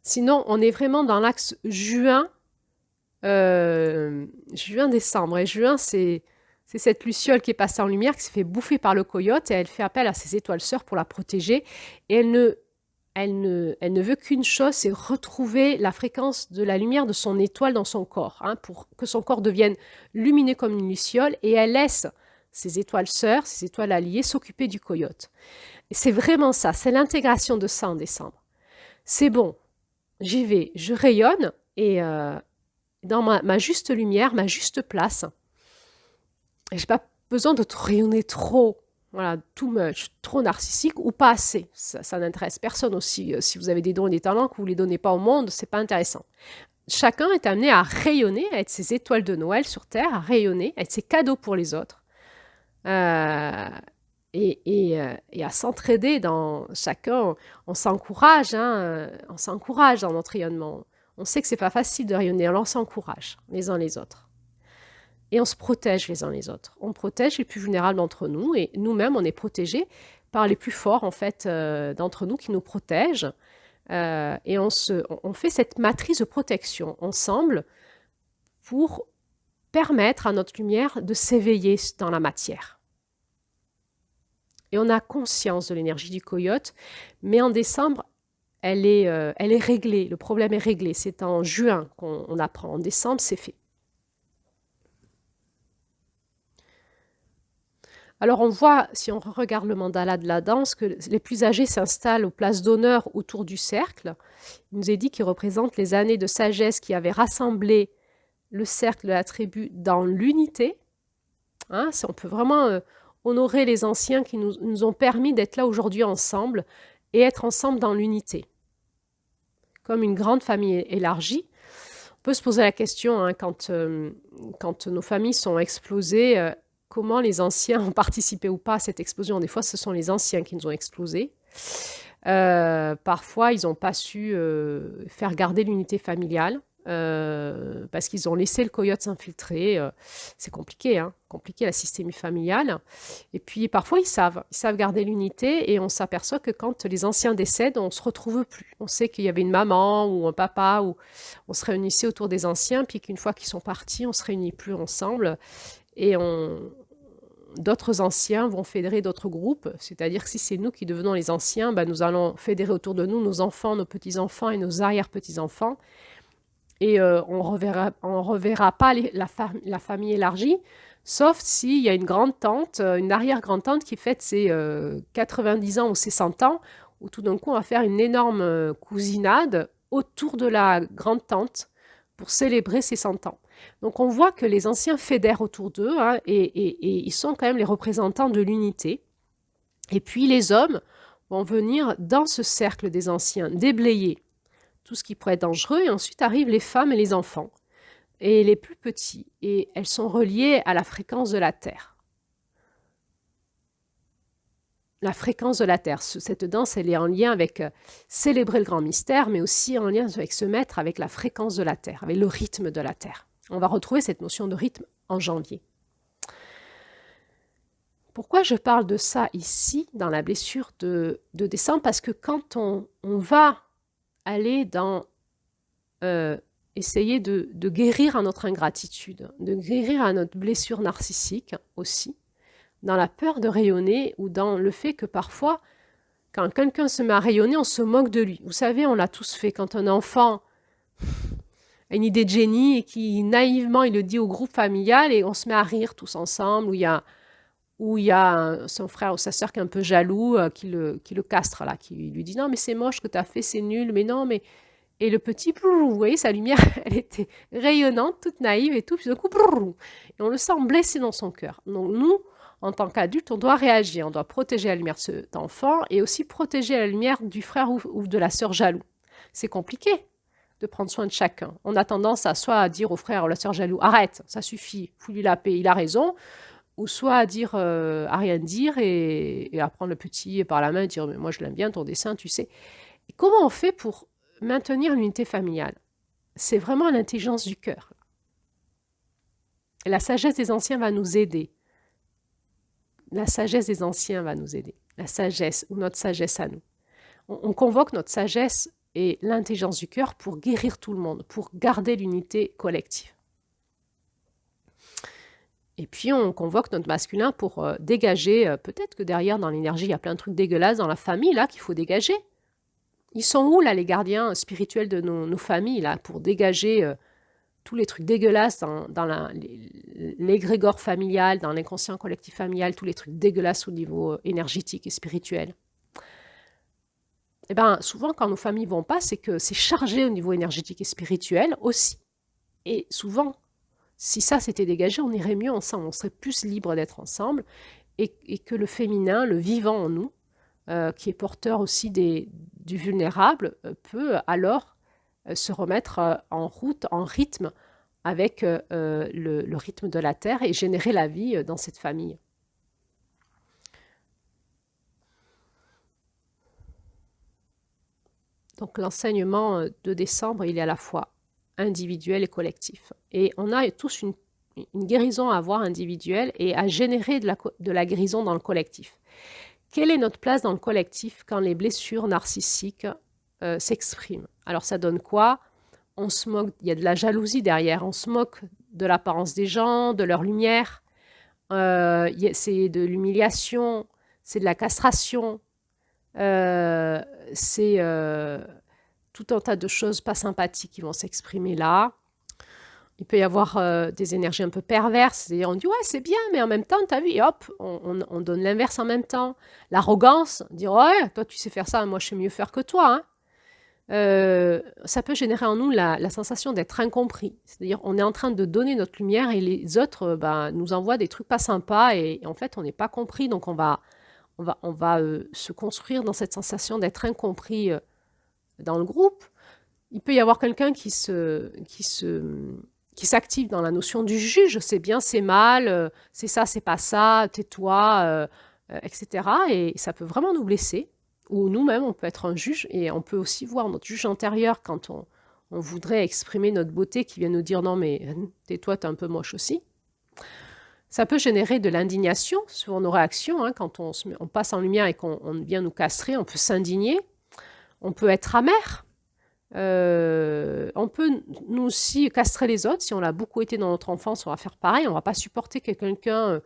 Sinon, on est vraiment dans l'axe juin-décembre. Et juin, c'est cette luciole qui est passée en lumière, qui s'est fait bouffer par le coyote, et elle fait appel à ses étoiles sœurs pour la protéger. Et elle ne veut qu'une chose, c'est retrouver la fréquence de la lumière de son étoile dans son corps, hein, pour que son corps devienne lumineux comme une luciole, et elle laisse ses étoiles sœurs, ses étoiles alliées, s'occuper du coyote. Et c'est vraiment ça, c'est l'intégration de ça en décembre. C'est bon, j'y vais, je rayonne, et dans ma juste lumière, ma juste place, et je n'ai pas besoin de rayonner trop. Voilà, too much, trop narcissique ou pas assez. Ça n'intéresse personne aussi. Si vous avez des dons et des talents que vous ne les donnez pas au monde, c'est pas intéressant. Chacun est amené à rayonner, à être ses étoiles de Noël sur Terre, à rayonner, à être ses cadeaux pour les autres. Et à s'entraider dans chacun. On s'encourage, hein, on s'encourage dans notre rayonnement. On sait que c'est pas facile de rayonner, alors on s'encourage les uns les autres. Et on se protège les uns les autres. On protège les plus vulnérables d'entre nous et nous-mêmes, on est protégés par les plus forts en fait d'entre nous qui nous protègent. Et on fait cette matrice de protection ensemble pour permettre à notre lumière de s'éveiller dans la matière. Et on a conscience de l'énergie du coyote, mais en décembre, elle est réglée. Le problème est réglé. C'est en juin qu'on apprend. En décembre, c'est fait. Alors on voit, si on regarde le mandala de la danse, que les plus âgés s'installent aux places d'honneur autour du cercle. Il nous est dit qu'il représente les années de sagesse qui avaient rassemblé le cercle de la tribu dans l'unité. Hein, on peut vraiment honorer les anciens qui nous ont permis d'être là aujourd'hui ensemble et être ensemble dans l'unité. Comme une grande famille élargie, on peut se poser la question, hein, quand nos familles sont explosées, comment les anciens ont participé ou pas à cette explosion. Des fois, ce sont les anciens qui nous ont explosés. Parfois, ils n'ont pas su faire garder l'unité familiale parce qu'ils ont laissé le coyote s'infiltrer. C'est compliqué, hein, compliqué la systémie familiale. Et puis, parfois, ils savent garder l'unité et on s'aperçoit que quand les anciens décèdent, on ne se retrouve plus. On sait qu'il y avait une maman ou un papa où on se réunissait autour des anciens, puis qu'une fois qu'ils sont partis, on ne se réunit plus ensemble et d'autres anciens vont fédérer d'autres groupes, c'est-à-dire que si c'est nous qui devenons les anciens, ben nous allons fédérer autour de nous nos enfants, nos petits-enfants et nos arrière-petits-enfants. Et on ne reverra pas la famille élargie, sauf s'il y a une grande-tante, une arrière-grande-tante qui fête ses 90 ans ou ses 100 ans, où tout d'un coup on va faire une énorme cousinade autour de la grande-tante pour célébrer ses 100 ans. Donc on voit que les anciens fédèrent autour d'eux, hein, et ils sont quand même les représentants de l'unité. Et puis les hommes vont venir dans ce cercle des anciens déblayer tout ce qui pourrait être dangereux, et ensuite arrivent les femmes et les enfants, et les plus petits, et elles sont reliées à la fréquence de la Terre. La fréquence de la Terre, cette danse, elle est en lien avec célébrer le grand mystère, mais aussi en lien avec se mettre avec la fréquence de la Terre, avec le rythme de la Terre. On va retrouver cette notion de rythme en janvier. Pourquoi je parle de ça ici, dans la blessure de décembre? Parce que quand on va aller dans essayer de guérir à notre ingratitude, de guérir à notre blessure narcissique aussi, dans la peur de rayonner ou dans le fait que parfois, quand quelqu'un se met à rayonner, on se moque de lui. Vous savez, on l'a tous fait. Quand un enfant a une idée de génie et qui naïvement il le dit au groupe familial et on se met à rire tous ensemble, où il y a son frère ou sa sœur qui est un peu jaloux, qui le castre là, qui lui dit non mais c'est moche ce que tu as fait, c'est nul, mais non mais... Et le petit, vous voyez, sa lumière, elle était rayonnante, toute naïve et tout, puis d'un coup, et on le sent blessé dans son cœur. Donc nous, en tant qu'adultes, on doit réagir, on doit protéger la lumière de cet enfant et aussi protéger la lumière du frère ou de la sœur jaloux. C'est compliqué de prendre soin de chacun. On a tendance à soit à dire au frère ou à la sœur jaloux, arrête, ça suffit, fous-lui la paix, il a raison, ou soit à dire, à rien dire et à prendre le petit par la main et dire, mais moi je l'aime bien ton dessin, tu sais. Et comment on fait pour maintenir l'unité familiale? C'est vraiment l'intelligence du cœur. Et la sagesse des anciens va nous aider. La sagesse des anciens va nous aider. La sagesse, ou notre sagesse à nous. On convoque notre sagesse et l'intelligence du cœur pour guérir tout le monde, pour garder l'unité collective. Et puis on convoque notre masculin pour dégager, peut-être que derrière dans l'énergie il y a plein de trucs dégueulasses dans la famille là qu'il faut dégager. Ils sont où, là, les gardiens spirituels de nos familles, là, pour dégager tous les trucs dégueulasses dans l'égrégore familial, dans l'inconscient collectif familial, tous les trucs dégueulasses au niveau énergétique et spirituel? Eh bien, souvent, quand nos familles ne vont pas, c'est que c'est chargé au niveau énergétique et spirituel aussi. Et souvent, si ça s'était dégagé, on irait mieux ensemble, on serait plus libre d'être ensemble, et que le féminin, le vivant en nous, qui est porteur aussi du vulnérable, peut alors se remettre en route, en rythme avec le rythme de la Terre et générer la vie dans cette famille. Donc l'enseignement de décembre, il est à la fois individuel et collectif. Et on a tous une guérison à avoir individuelle et à générer de la guérison dans le collectif. Quelle est notre place dans le collectif quand les blessures narcissiques s'expriment? Alors ça donne quoi? On se moque, il y a de la jalousie derrière, on se moque de l'apparence des gens, de leur lumière, c'est de l'humiliation, c'est de la castration, c'est tout un tas de choses pas sympathiques qui vont s'exprimer là. Il peut y avoir des énergies un peu perverses, c'est-à-dire on dit ouais c'est bien, mais en même temps t'as vu, et hop, on donne l'inverse en même temps. L'arrogance, dire ouais toi tu sais faire ça, moi je sais mieux faire que toi, hein. ça peut générer en nous la sensation d'être incompris. C'est-à-dire, on est en train de donner notre lumière et les autres nous envoient des trucs pas sympas et en fait, on n'est pas compris. Donc, on va se construire dans cette sensation d'être incompris dans le groupe. Il peut y avoir quelqu'un qui s'active dans la notion du juge. C'est bien, c'est mal, c'est ça, c'est pas ça, tais-toi, etc. Et ça peut vraiment nous blesser. Ou nous-mêmes, on peut être un juge et on peut aussi voir notre juge intérieur quand on voudrait exprimer notre beauté qui vient nous dire non mais tais-toi, t'es un peu moche aussi. Ça peut générer de l'indignation sur nos réactions. Hein, quand on passe en lumière et qu'on vient nous castrer, on peut s'indigner, on peut être amer. On peut nous aussi castrer les autres. Si on l'a beaucoup été dans notre enfance, on va faire pareil. On ne va pas supporter que quelqu'un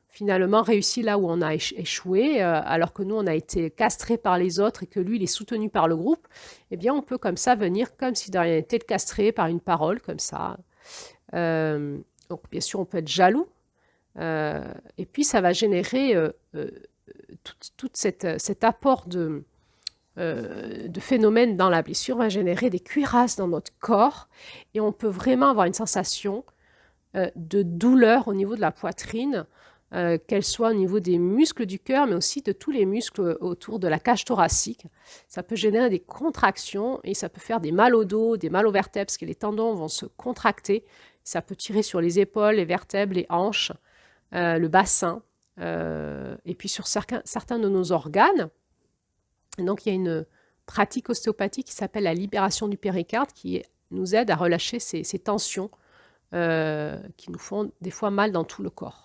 finalement réussit là où on a échoué, alors que nous, on a été castré par les autres et que lui, il est soutenu par le groupe. Eh bien, on peut comme ça venir, comme si de rien n'était, le castrer par une parole, comme ça. Donc, bien sûr, on peut être jaloux. Et puis, ça va générer tout cet apport de phénomènes dans la blessure va générer des cuirasses dans notre corps et on peut vraiment avoir une sensation de douleur au niveau de la poitrine, qu'elle soit au niveau des muscles du cœur, mais aussi de tous les muscles autour de la cage thoracique. Ça peut générer des contractions et ça peut faire des mal au dos, des mal aux vertèbres, parce que les tendons vont se contracter. Ça peut tirer sur les épaules, les vertèbres, les hanches, le bassin, et puis sur certains de nos organes. Et donc, il y a une pratique ostéopathique qui s'appelle la libération du péricarde qui nous aide à relâcher ces tensions qui nous font des fois mal dans tout le corps.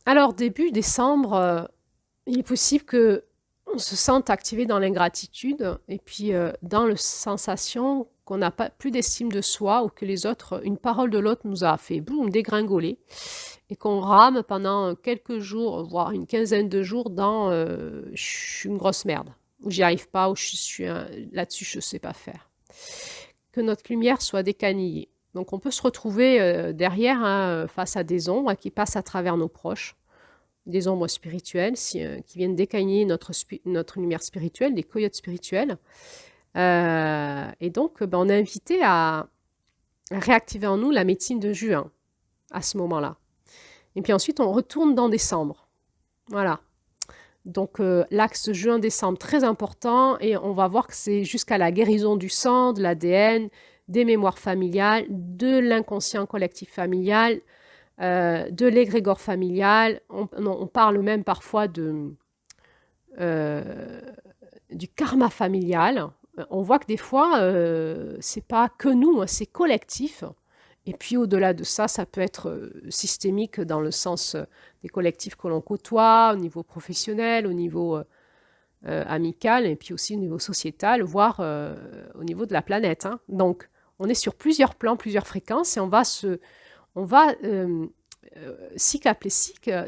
Alors, début décembre, il est possible qu'on se sente activé dans l'ingratitude et puis dans la sensation qu'on n'a plus d'estime de soi ou que les autres, une parole de l'autre nous a fait boum, dégringoler et qu'on rame pendant quelques jours, voire une quinzaine de jours dans je suis une grosse merde, ou j'y arrive pas, ou là-dessus je ne sais pas faire. Que notre lumière soit décanillée. Donc on peut se retrouver derrière, hein, face à des ombres qui passent à travers nos proches, des ombres spirituelles qui viennent décaniller notre lumière spirituelle, des coyotes spirituels. Et donc on est invité à réactiver en nous la médecine de juin à ce moment-là. Et puis ensuite, on retourne dans décembre. Voilà. Donc, l'axe juin-décembre, très important. Et on va voir que c'est jusqu'à la guérison du sang, de l'ADN, des mémoires familiales, de l'inconscient collectif familial, de l'égrégore familial. On parle même parfois du karma familial. On voit que des fois, c'est pas que nous, c'est collectif. Et puis au-delà de ça, ça peut être systémique dans le sens des collectifs que l'on côtoie, au niveau professionnel, au niveau amical, et puis aussi au niveau sociétal, voire au niveau de la planète. Hein. Donc, on est sur plusieurs plans, plusieurs fréquences, et on va cycle après cycle,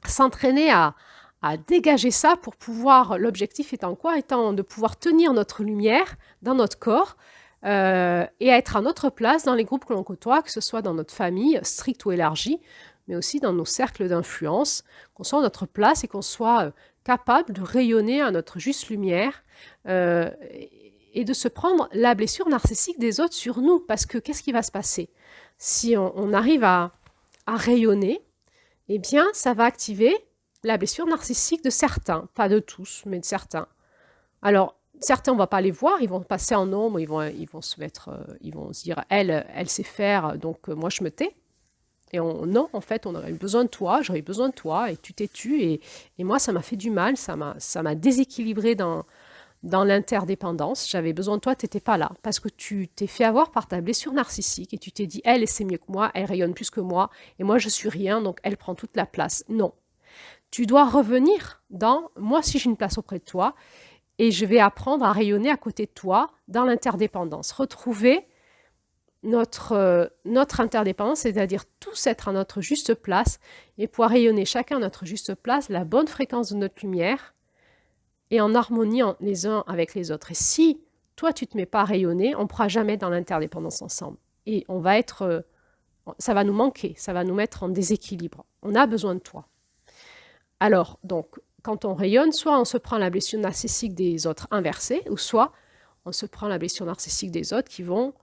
s'entraîner à dégager ça pour pouvoir, l'objectif étant quoi? Étant de pouvoir tenir notre lumière dans notre corps, et à être à notre place dans les groupes que l'on côtoie, que ce soit dans notre famille, stricte ou élargie, mais aussi dans nos cercles d'influence, qu'on soit à notre place et qu'on soit capable de rayonner à notre juste lumière et de se prendre la blessure narcissique des autres sur nous. Parce que qu'est-ce qui va se passer? Si on arrive à rayonner, eh bien, ça va activer la blessure narcissique de certains, pas de tous, mais de certains. Alors, certains, on ne va pas les voir, ils vont passer en ombre, ils vont se dire, elle sait faire, donc moi je me tais. Et non, en fait, on aurait eu besoin de toi, j'aurais eu besoin de toi, et tu t'es tu, et moi ça m'a fait du mal, ça m'a déséquilibré dans l'interdépendance. J'avais besoin de toi, tu n'étais pas là, parce que tu t'es fait avoir par ta blessure narcissique, et tu t'es dit, elle c'est mieux que moi, elle rayonne plus que moi, et moi je suis rien, donc elle prend toute la place. Non. Tu dois revenir dans, moi si j'ai une place auprès de toi, et je vais apprendre à rayonner à côté de toi dans l'interdépendance. Retrouver notre interdépendance, c'est-à-dire tous être à notre juste place et pouvoir rayonner chacun à notre juste place, la bonne fréquence de notre lumière et en harmonie les uns avec les autres. Et si toi, tu ne te mets pas à rayonner, on ne pourra jamais dans l'interdépendance ensemble. Et on va être, ça va nous manquer, ça va nous mettre en déséquilibre. On a besoin de toi. Alors, donc, quand on rayonne, soit on se prend la blessure narcissique des autres inversée, ou soit on se prend la blessure narcissique des autres qui vont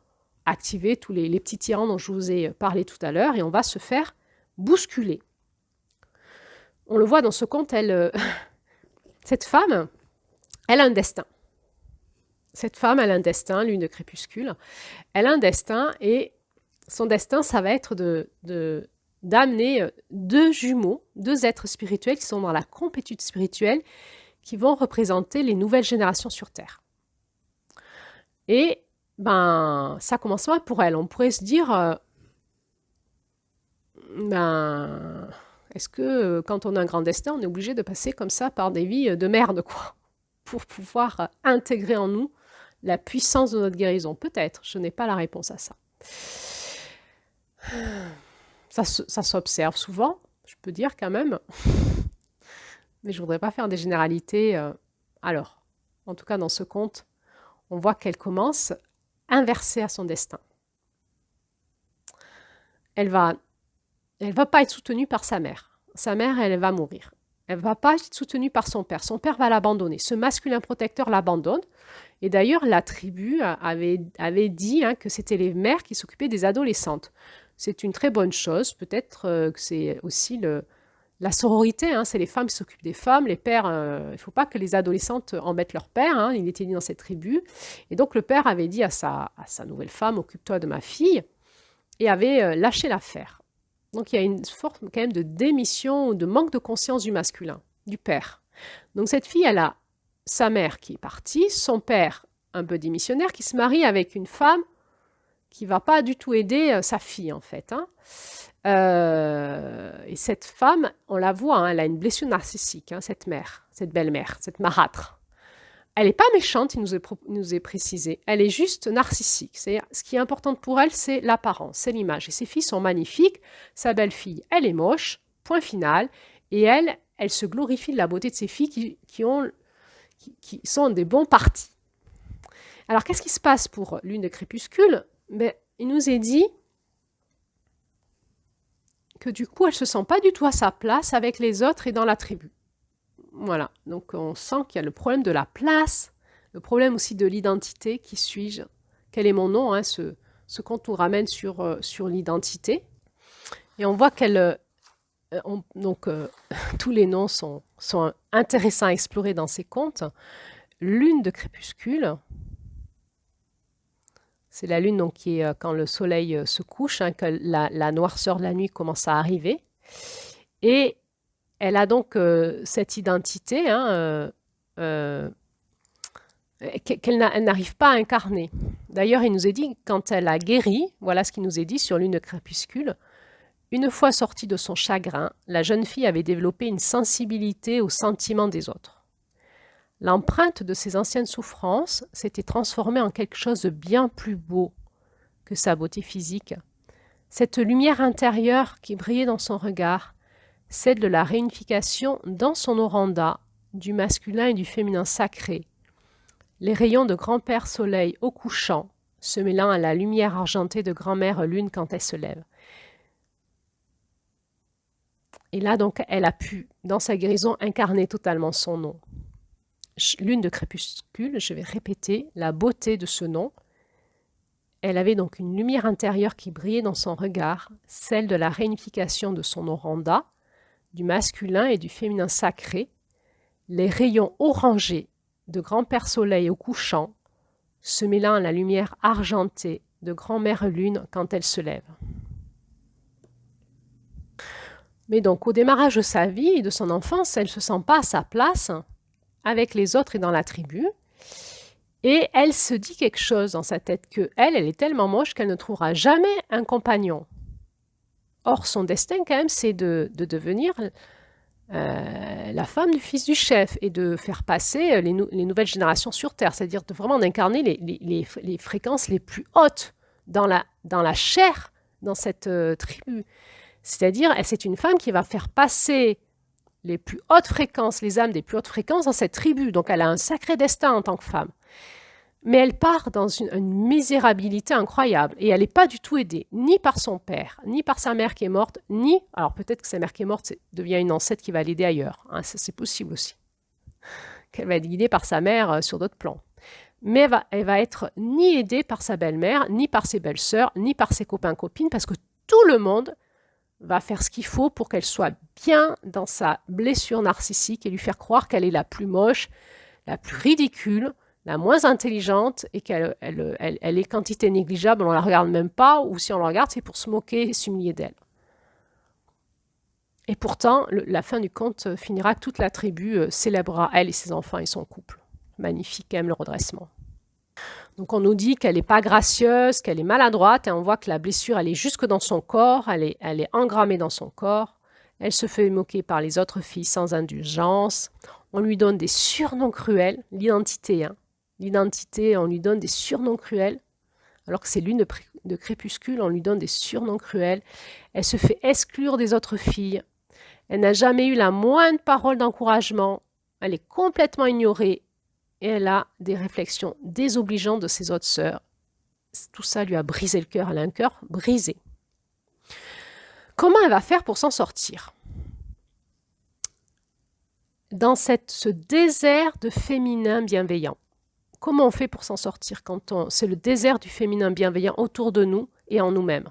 activer tous les petits tyrans dont je vous ai parlé tout à l'heure, et on va se faire bousculer. On le voit dans ce conte, cette femme, elle a un destin. Cette femme, elle a un destin, lune de crépuscule. Elle a un destin et son destin, ça va être d'amener deux jumeaux, deux êtres spirituels qui sont dans la complétude spirituelle, qui vont représenter les nouvelles générations sur Terre. Et ça commence mal pour elle. On pourrait se dire, est-ce que quand on a un grand destin, on est obligé de passer comme ça par des vies de merde, quoi, pour pouvoir intégrer en nous la puissance de notre guérison? Peut-être, je n'ai pas la réponse à ça. Ça s'observe souvent, je peux dire quand même, mais je ne voudrais pas faire des généralités. Alors, en tout cas dans ce conte, on voit qu'elle commence inversée à son destin. Elle va pas être soutenue par sa mère. Sa mère, elle va mourir. Elle ne va pas être soutenue par son père. Son père va l'abandonner. Ce masculin protecteur l'abandonne. Et d'ailleurs, la tribu avait dit que c'était les mères qui s'occupaient des adolescentes. C'est une très bonne chose. Peut-être que c'est aussi la sororité. C'est les femmes qui s'occupent des femmes. Les pères, il ne faut pas que les adolescentes embêtent leur père. Il était dit dans cette tribu. Et donc, le père avait dit à sa nouvelle femme, « Occupe-toi de ma fille », et avait lâché l'affaire. Donc, il y a une forme quand même de démission, de manque de conscience du masculin, du père. Donc, cette fille, elle a sa mère qui est partie, son père un peu démissionnaire, qui se marie avec une femme qui ne va pas du tout aider sa fille, en fait. Et cette femme, on la voit, elle a une blessure narcissique, cette mère, cette belle-mère, cette marâtre. Elle n'est pas méchante, il nous est précisé. Elle est juste narcissique. C'est-à-dire, ce qui est important pour elle, c'est l'apparence, c'est l'image. Et ses filles sont magnifiques. Sa belle-fille, elle est moche, point final. Et elle se glorifie de la beauté de ses filles qui sont des bons partis. Alors, qu'est-ce qui se passe pour lune de crépuscule? Il nous est dit que du coup, elle ne se sent pas du tout à sa place avec les autres et dans la tribu. Voilà, donc on sent qu'il y a le problème de la place, le problème aussi de l'identité, qui suis-je, quel est mon nom, ce conte nous ramène sur l'identité. Et on voit tous les noms sont intéressants à explorer dans ces contes. Lune de crépuscule, c'est la lune donc, qui est quand le soleil se couche, que la noirceur de la nuit commence à arriver. Et elle a donc cette identité qu'elle n'arrive pas à incarner. D'ailleurs, il nous est dit, quand elle a guéri, voilà ce qu'il nous est dit sur lune de crépuscule, une fois sortie de son chagrin, la jeune fille avait développé une sensibilité aux sentiments des autres. L'empreinte de ses anciennes souffrances s'était transformée en quelque chose de bien plus beau que sa beauté physique. Cette lumière intérieure qui brillait dans son regard, celle de la réunification dans son oranda du masculin et du féminin sacré, les rayons de grand-père soleil au couchant se mêlant à la lumière argentée de grand-mère lune quand elle se lève. Et là, donc, elle a pu, dans sa guérison, incarner totalement son nom. Lune de crépuscule, je vais répéter la beauté de ce nom. Elle avait donc une lumière intérieure qui brillait dans son regard, celle de la réunification de son oranda, du masculin et du féminin sacré, les rayons orangés de grand-père soleil au couchant, se mêlant à la lumière argentée de grand-mère lune quand elle se lève. Mais donc, au démarrage de sa vie et de son enfance, elle ne se sent pas à sa place avec les autres et dans la tribu. Et elle se dit quelque chose dans sa tête elle est tellement moche qu'elle ne trouvera jamais un compagnon. Or, son destin, quand même, c'est de devenir la femme du fils du chef et de faire passer les nouvelles générations sur Terre, c'est-à-dire de vraiment d'incarner les fréquences les plus hautes dans la chair, dans cette tribu. C'est-à-dire, c'est une femme qui va faire passer les plus hautes fréquences, les âmes des plus hautes fréquences dans cette tribu. Donc, elle a un sacré destin en tant que femme. Mais elle part dans une misérabilité incroyable et elle n'est pas du tout aidée, ni par son père, ni par sa mère qui est morte, ni... Alors peut-être que sa mère qui est morte devient une ancêtre qui va l'aider ailleurs, hein, ça c'est possible aussi, qu'elle va être guidée par sa mère sur d'autres plans. Mais elle va être ni aidée par sa belle-mère, ni par ses belles-sœurs, ni par ses copains-copines, parce que tout le monde va faire ce qu'il faut pour qu'elle soit bien dans sa blessure narcissique et lui faire croire qu'elle est la plus moche, la plus ridicule, la moins intelligente et qu'elle est quantité négligeable, on ne la regarde même pas, ou si on la regarde, c'est pour se moquer et s'humilier d'elle. Et pourtant, la fin du conte finira que toute la tribu célébrera elle et ses enfants et son couple. Magnifique, aime le redressement. Donc on nous dit qu'elle n'est pas gracieuse, qu'elle est maladroite, et on voit que la blessure, elle est jusque dans son corps, elle est engrammée dans son corps. Elle se fait moquer par les autres filles sans indulgence. On lui donne des surnoms cruels, l'identité. L'identité, on lui donne des surnoms cruels. Alors que c'est lune de crépuscule, on lui donne des surnoms cruels. Elle se fait exclure des autres filles. Elle n'a jamais eu la moindre parole d'encouragement. Elle est complètement ignorée. Et elle a des réflexions désobligeantes de ses autres sœurs. Tout ça lui a brisé le cœur. Elle a un cœur brisé. Comment elle va faire pour s'en sortir? Dans ce désert de féminin bienveillant, comment on fait pour s'en sortir quand c'est le désert du féminin bienveillant autour de nous et en nous-mêmes?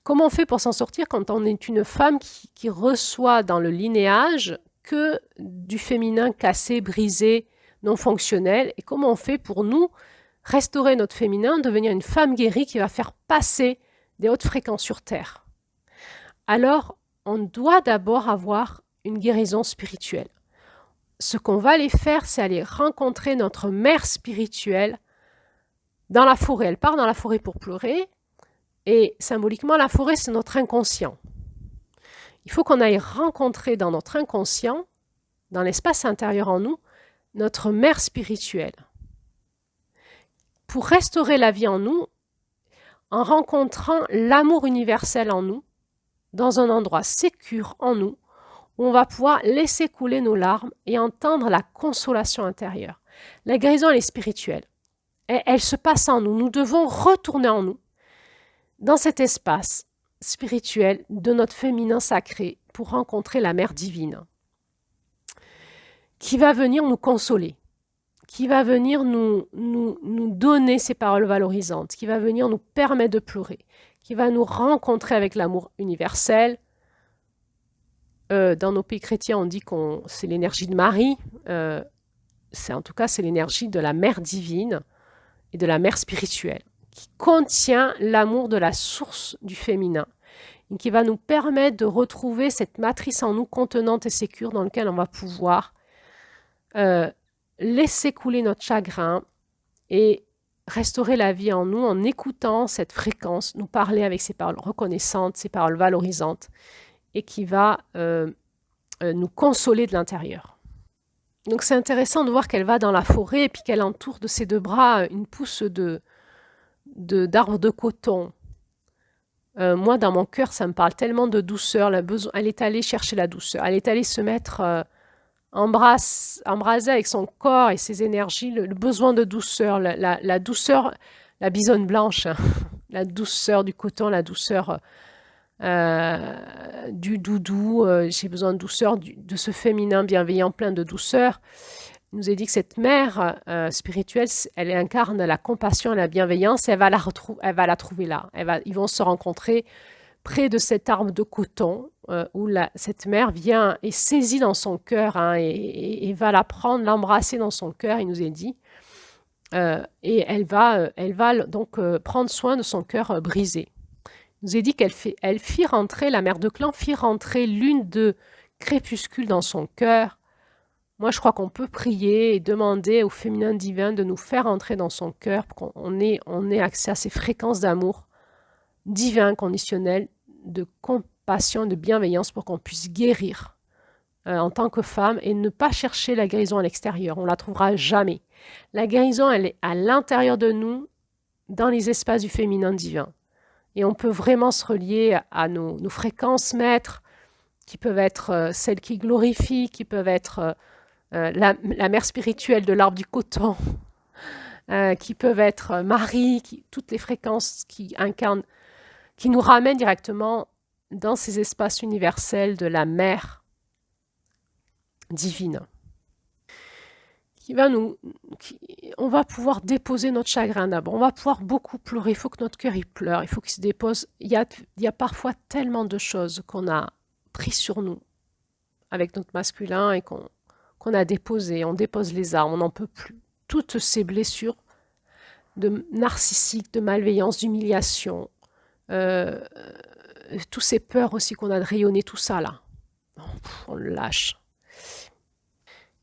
Comment on fait pour s'en sortir quand on est une femme qui reçoit dans le linéage que du féminin cassé, brisé, non fonctionnel? Et comment on fait pour nous restaurer notre féminin, devenir une femme guérie qui va faire passer des hautes fréquences sur Terre? Alors, on doit d'abord avoir une guérison spirituelle. Ce qu'on va aller faire, c'est aller rencontrer notre mère spirituelle dans la forêt. Elle part dans la forêt pour pleurer, et symboliquement, la forêt, c'est notre inconscient. Il faut qu'on aille rencontrer dans notre inconscient, dans l'espace intérieur en nous, notre mère spirituelle. Pour restaurer la vie en nous, en rencontrant l'amour universel en nous, dans un endroit sécure en nous, où on va pouvoir laisser couler nos larmes et entendre la consolation intérieure. La guérison, elle est spirituelle. Elle se passe en nous. Nous devons retourner en nous, dans cet espace spirituel de notre féminin sacré, pour rencontrer la Mère divine, qui va venir nous consoler, qui va venir nous donner ses paroles valorisantes, qui va venir nous permettre de pleurer, qui va nous rencontrer avec l'amour universel. Dans nos pays chrétiens, on dit que c'est l'énergie de Marie. En tout cas, c'est l'énergie de la Mère divine et de la Mère spirituelle, qui contient l'amour de la source du féminin, et qui va nous permettre de retrouver cette matrice en nous contenante et sécure dans laquelle on va pouvoir laisser couler notre chagrin et restaurer la vie en nous en écoutant cette fréquence, nous parler avec ses paroles reconnaissantes, ses paroles valorisantes, et qui va nous consoler de l'intérieur. Donc c'est intéressant de voir qu'elle va dans la forêt et puis qu'elle entoure de ses deux bras une pousse d'arbres de coton. Moi, dans mon cœur, ça me parle tellement de douceur. Elle est allée chercher la douceur. Elle est allée se mettre embraser avec son corps et ses énergies le besoin de douceur, la douceur, la bisonne blanche, hein, la douceur du coton, la douceur du doudou. J'ai besoin de douceur, de ce féminin bienveillant plein de douceur. Il nous est dit que cette mère spirituelle, elle incarne la compassion et la bienveillance, et elle va la trouver là. Ils vont se rencontrer près de cet arbre de coton où cette mère vient et saisit dans son cœur, hein, et va la prendre, l'embrasser dans son cœur, il nous est dit. Et elle va donc prendre soin de son cœur brisé. Il nous est dit qu'elle fit rentrer, la mère de clan fit rentrer l'une de crépuscule dans son cœur. Moi, je crois qu'on peut prier et demander au féminin divin de nous faire entrer dans son cœur pour qu'on ait accès à ces fréquences d'amour divin, conditionnel, de compassion, de bienveillance pour qu'on puisse guérir en tant que femme et ne pas chercher la guérison à l'extérieur. On ne la trouvera jamais. La guérison, elle est à l'intérieur de nous, dans les espaces du féminin divin. Et on peut vraiment se relier à nos fréquences maîtres, qui peuvent être celles qui glorifient, qui peuvent être la mère spirituelle de l'arbre du coton, qui peuvent être Marie, toutes les fréquences qui incarnent, qui nous ramènent directement dans ces espaces universels de la mère divine. On va pouvoir déposer notre chagrin d'abord. On va pouvoir beaucoup pleurer. Il faut que notre cœur il pleure. Il faut qu'il se dépose. Il y a parfois tellement de choses qu'on a pris sur nous avec notre masculin et qu'on a déposé. On dépose les armes. On n'en peut plus. Toutes ces blessures de narcissique, de malveillance, d'humiliation, tous ces peurs aussi qu'on a de rayonner, tout ça là, on le lâche.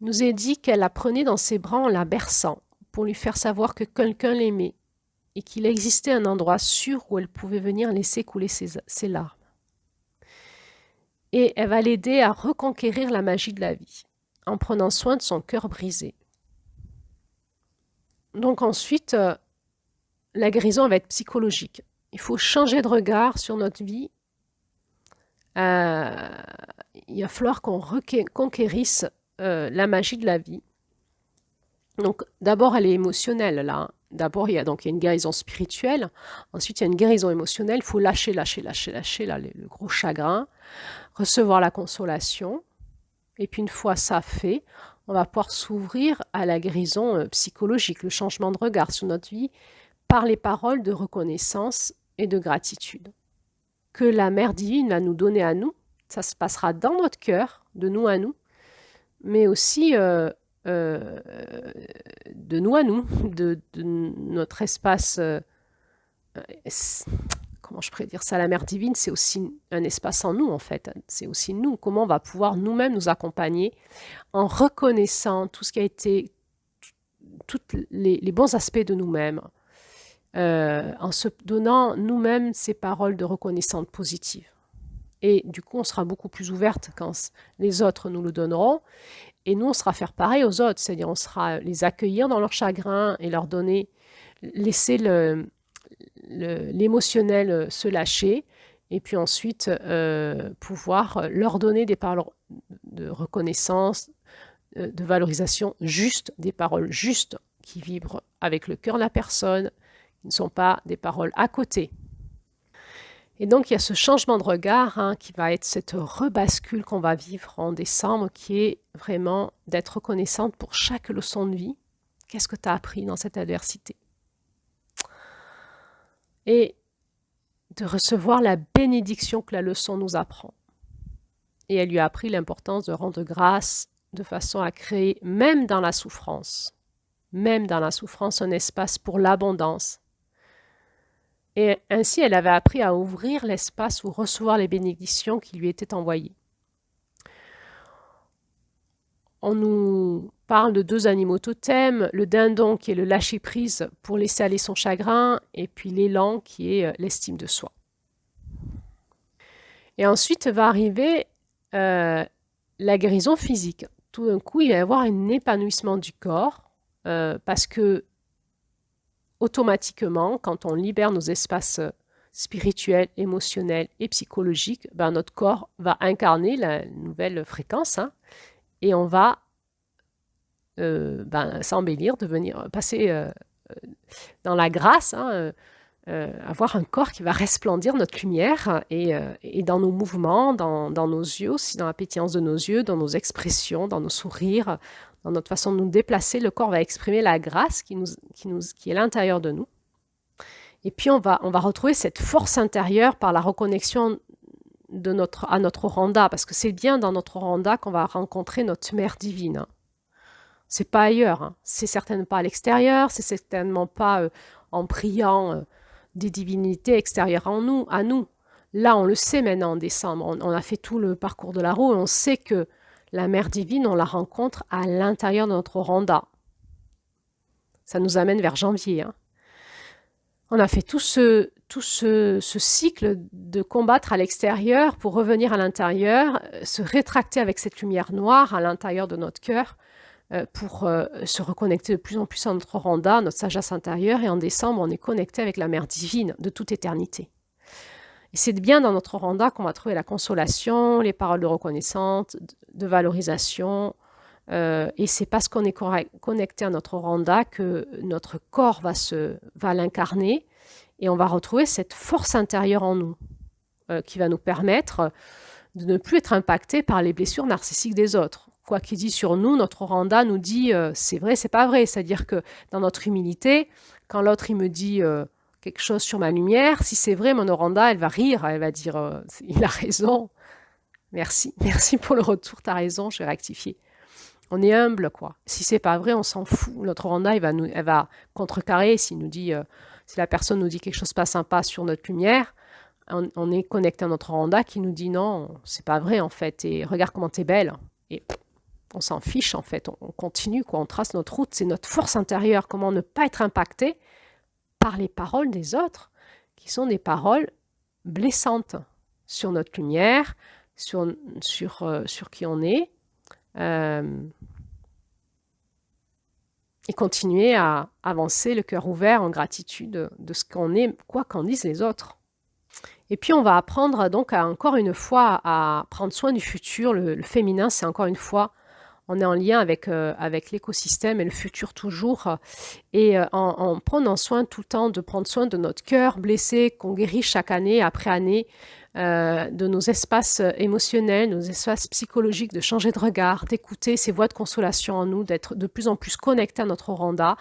Il nous est dit qu'elle la prenait dans ses bras en la berçant pour lui faire savoir que quelqu'un l'aimait et qu'il existait un endroit sûr où elle pouvait venir laisser couler ses larmes. Et elle va l'aider à reconquérir la magie de la vie en prenant soin de son cœur brisé. Donc ensuite, la guérison va être psychologique. Il faut changer de regard sur notre vie. Il va falloir qu'on reconquérisse la magie de la vie. Donc d'abord elle est émotionnelle là. D'abord il y a une guérison spirituelle, ensuite il y a une guérison émotionnelle, il faut lâcher là, le gros chagrin, recevoir la consolation, et puis une fois ça fait, on va pouvoir s'ouvrir à la guérison psychologique, le changement de regard sur notre vie par les paroles de reconnaissance et de gratitude que la Mère divine va nous donner à nous. Ça se passera dans notre cœur, de nous à nous, mais aussi de nous à nous, de notre espace. Comment je pourrais dire ça? La Mère divine, c'est aussi un espace en nous, en fait. C'est aussi nous. Comment on va pouvoir nous-mêmes nous accompagner en reconnaissant tout ce qui a été, tous les bons aspects de nous-mêmes, en se donnant nous-mêmes ces paroles de reconnaissance positive. Et du coup, on sera beaucoup plus ouverte quand les autres nous le donneront. Et nous, on sera faire pareil aux autres, c'est-à-dire on sera les accueillir dans leur chagrin et leur donner, laisser l'émotionnel se lâcher, et puis ensuite pouvoir leur donner des paroles de reconnaissance, de valorisation juste, des paroles justes qui vibrent avec le cœur de la personne, qui ne sont pas des paroles à côté. Et donc, il y a ce changement de regard qui va être cette rebascule qu'on va vivre en décembre, qui est vraiment d'être reconnaissante pour chaque leçon de vie. Qu'est-ce que tu as appris dans cette adversité? Et de recevoir la bénédiction que la leçon nous apprend. Et elle lui a appris l'importance de rendre grâce de façon à créer, même dans la souffrance, un espace pour l'abondance. Et ainsi, elle avait appris à ouvrir l'espace où recevoir les bénédictions qui lui étaient envoyées. On nous parle de 2 animaux totems, le dindon qui est le lâcher-prise pour laisser aller son chagrin, et puis l'élan qui est l'estime de soi. Et ensuite va arriver la guérison physique. Tout d'un coup, il va y avoir un épanouissement du corps, parce que automatiquement, quand on libère nos espaces spirituels, émotionnels et psychologiques, notre corps va incarner la nouvelle fréquence, et on va s'embellir, passer dans la grâce, avoir un corps qui va resplendir notre lumière, et dans nos mouvements, dans nos yeux aussi, dans la pétillance de nos yeux, dans nos expressions, dans nos sourires, dans notre façon de nous déplacer, le corps va exprimer la grâce qui est à l'intérieur de nous. Et puis on va retrouver cette force intérieure par la reconnexion à notre Oranda, parce que c'est bien dans notre Oranda qu'on va rencontrer notre Mère divine. C'est pas ailleurs, c'est certainement pas à l'extérieur, c'est certainement pas en priant des divinités extérieures à nous. Là, on le sait maintenant en décembre, on a fait tout le parcours de la roue et on sait que la Mère divine, on la rencontre à l'intérieur de notre Oranda. Ça nous amène vers janvier. On a fait tout ce cycle de combattre à l'extérieur pour revenir à l'intérieur, se rétracter avec cette lumière noire à l'intérieur de notre cœur pour se reconnecter de plus en plus à notre Oranda, notre sagesse intérieure. Et en décembre, on est connecté avec la Mère divine de toute éternité. Et c'est bien dans notre Oranda qu'on va trouver la consolation, les paroles de reconnaissance, de valorisation, Et c'est parce qu'on est connecté à notre Oranda que notre corps va l'incarner et on va retrouver cette force intérieure en nous qui va nous permettre de ne plus être impacté par les blessures narcissiques des autres. Quoi qu'il dise sur nous, notre Oranda nous dit c'est vrai, c'est pas vrai. C'est-à-dire que dans notre humilité, quand l'autre il me dit quelque chose sur ma lumière, si c'est vrai, mon Oranda, elle va rire, elle va dire il a raison. Merci, merci pour le retour, t'as raison, je vais rectifier. On est humble, quoi. Si c'est pas vrai, on s'en fout. Notre Oranda, elle va contrecarrer si la personne nous dit quelque chose pas sympa sur notre lumière. On est connecté à notre Oranda qui nous dit non, c'est pas vrai en fait. Et regarde comment t'es belle. Et on s'en fiche en fait. On continue, quoi. On trace notre route. C'est notre force intérieure. Comment ne pas être impacté par les paroles des autres, qui sont des paroles blessantes sur notre lumière, sur qui on est. Et continuer à avancer le cœur ouvert en gratitude de ce qu'on est, quoi qu'en disent les autres. Et puis on va apprendre donc encore une fois à prendre soin du futur. Le féminin, c'est encore une fois, on est en lien avec l'écosystème et le futur toujours. Et en prenant soin tout le temps de prendre soin de notre cœur blessé qu'on guérit chaque année après année, de nos espaces émotionnels, nos espaces psychologiques, de changer de regard, d'écouter ces voix de consolation en nous, d'être de plus en plus connectés à notre Oranda.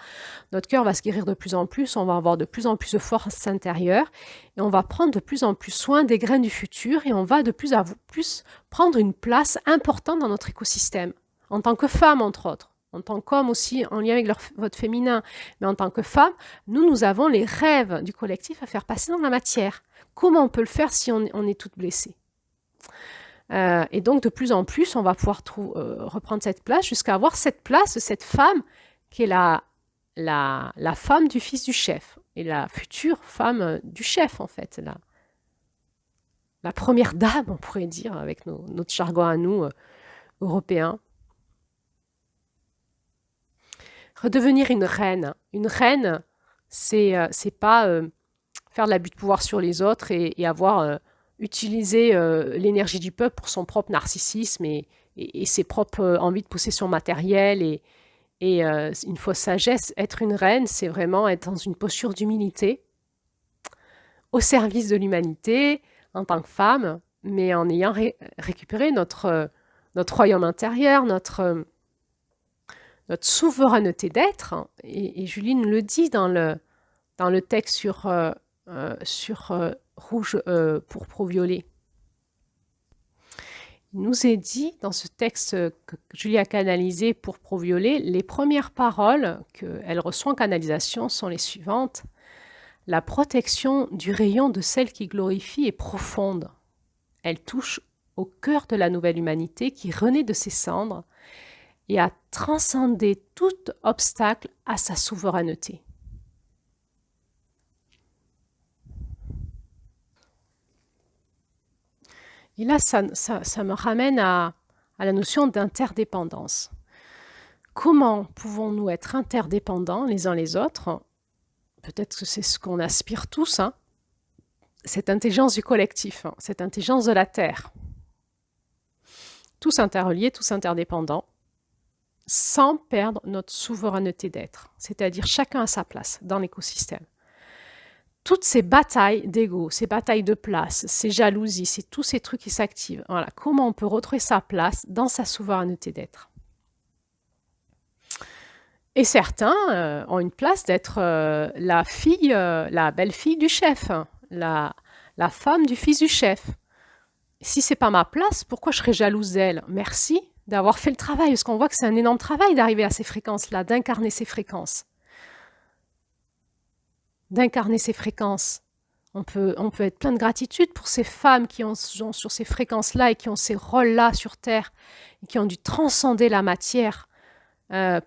Notre cœur va se guérir de plus en plus, on va avoir de plus en plus de force intérieure et on va prendre de plus en plus soin des graines du futur et on va de plus en plus prendre une place importante dans notre écosystème, en tant que femme entre autres. En tant qu'homme aussi, en lien avec votre féminin, mais en tant que femme, nous avons les rêves du collectif à faire passer dans la matière. Comment on peut le faire si on est toutes blessées et donc, de plus en plus, on va pouvoir reprendre cette place jusqu'à avoir cette place de cette femme qui est la femme du fils du chef et la future femme du chef, en fait. La première dame, on pourrait dire, avec notre jargon à nous, européens. Redevenir une reine. Une reine, c'est pas faire de l'abus de pouvoir sur les autres et avoir utilisé l'énergie du peuple pour son propre narcissisme et ses propres envies de possession matérielle et une fausse sagesse. Être une reine, c'est vraiment être dans une posture d'humilité, au service de l'humanité, en tant que femme, mais en ayant récupéré notre royaume intérieur, notre souveraineté d'être. Et Julie nous le dit dans le texte sur rouge, pourpre, violet. Il nous est dit dans ce texte que Julie a canalisé pourpre, violet, les premières paroles qu'elle reçoit en canalisation sont les suivantes. La protection du rayon de celle qui glorifie est profonde. Elle touche au cœur de la nouvelle humanité qui renaît de ses cendres et a transcendé tout obstacle à sa souveraineté. Et là, ça me ramène à la notion d'interdépendance. Comment pouvons-nous être interdépendants les uns les autres? Peut-être que c'est ce qu'on aspire tous, hein, cette intelligence du collectif, hein, cette intelligence de la Terre. Tous interreliés, tous interdépendants, sans perdre notre souveraineté d'être, c'est-à-dire chacun à sa place dans l'écosystème. Toutes ces batailles d'ego, ces batailles de place, ces jalousies, c'est tous ces trucs qui s'activent. Voilà, comment on peut retrouver sa place dans sa souveraineté d'être. Et certains ont une place d'être la fille, la belle-fille du chef, hein, la femme du fils du chef. Si c'est pas ma place, pourquoi je serais jalouse d'elle? Merci d'avoir fait le travail, parce qu'on voit que c'est un énorme travail d'arriver à ces fréquences-là, d'incarner ces fréquences. D'incarner ces fréquences. On peut être plein de gratitude pour ces femmes qui sont sur ces fréquences-là et qui ont ces rôles-là sur Terre, et qui ont dû transcender la matière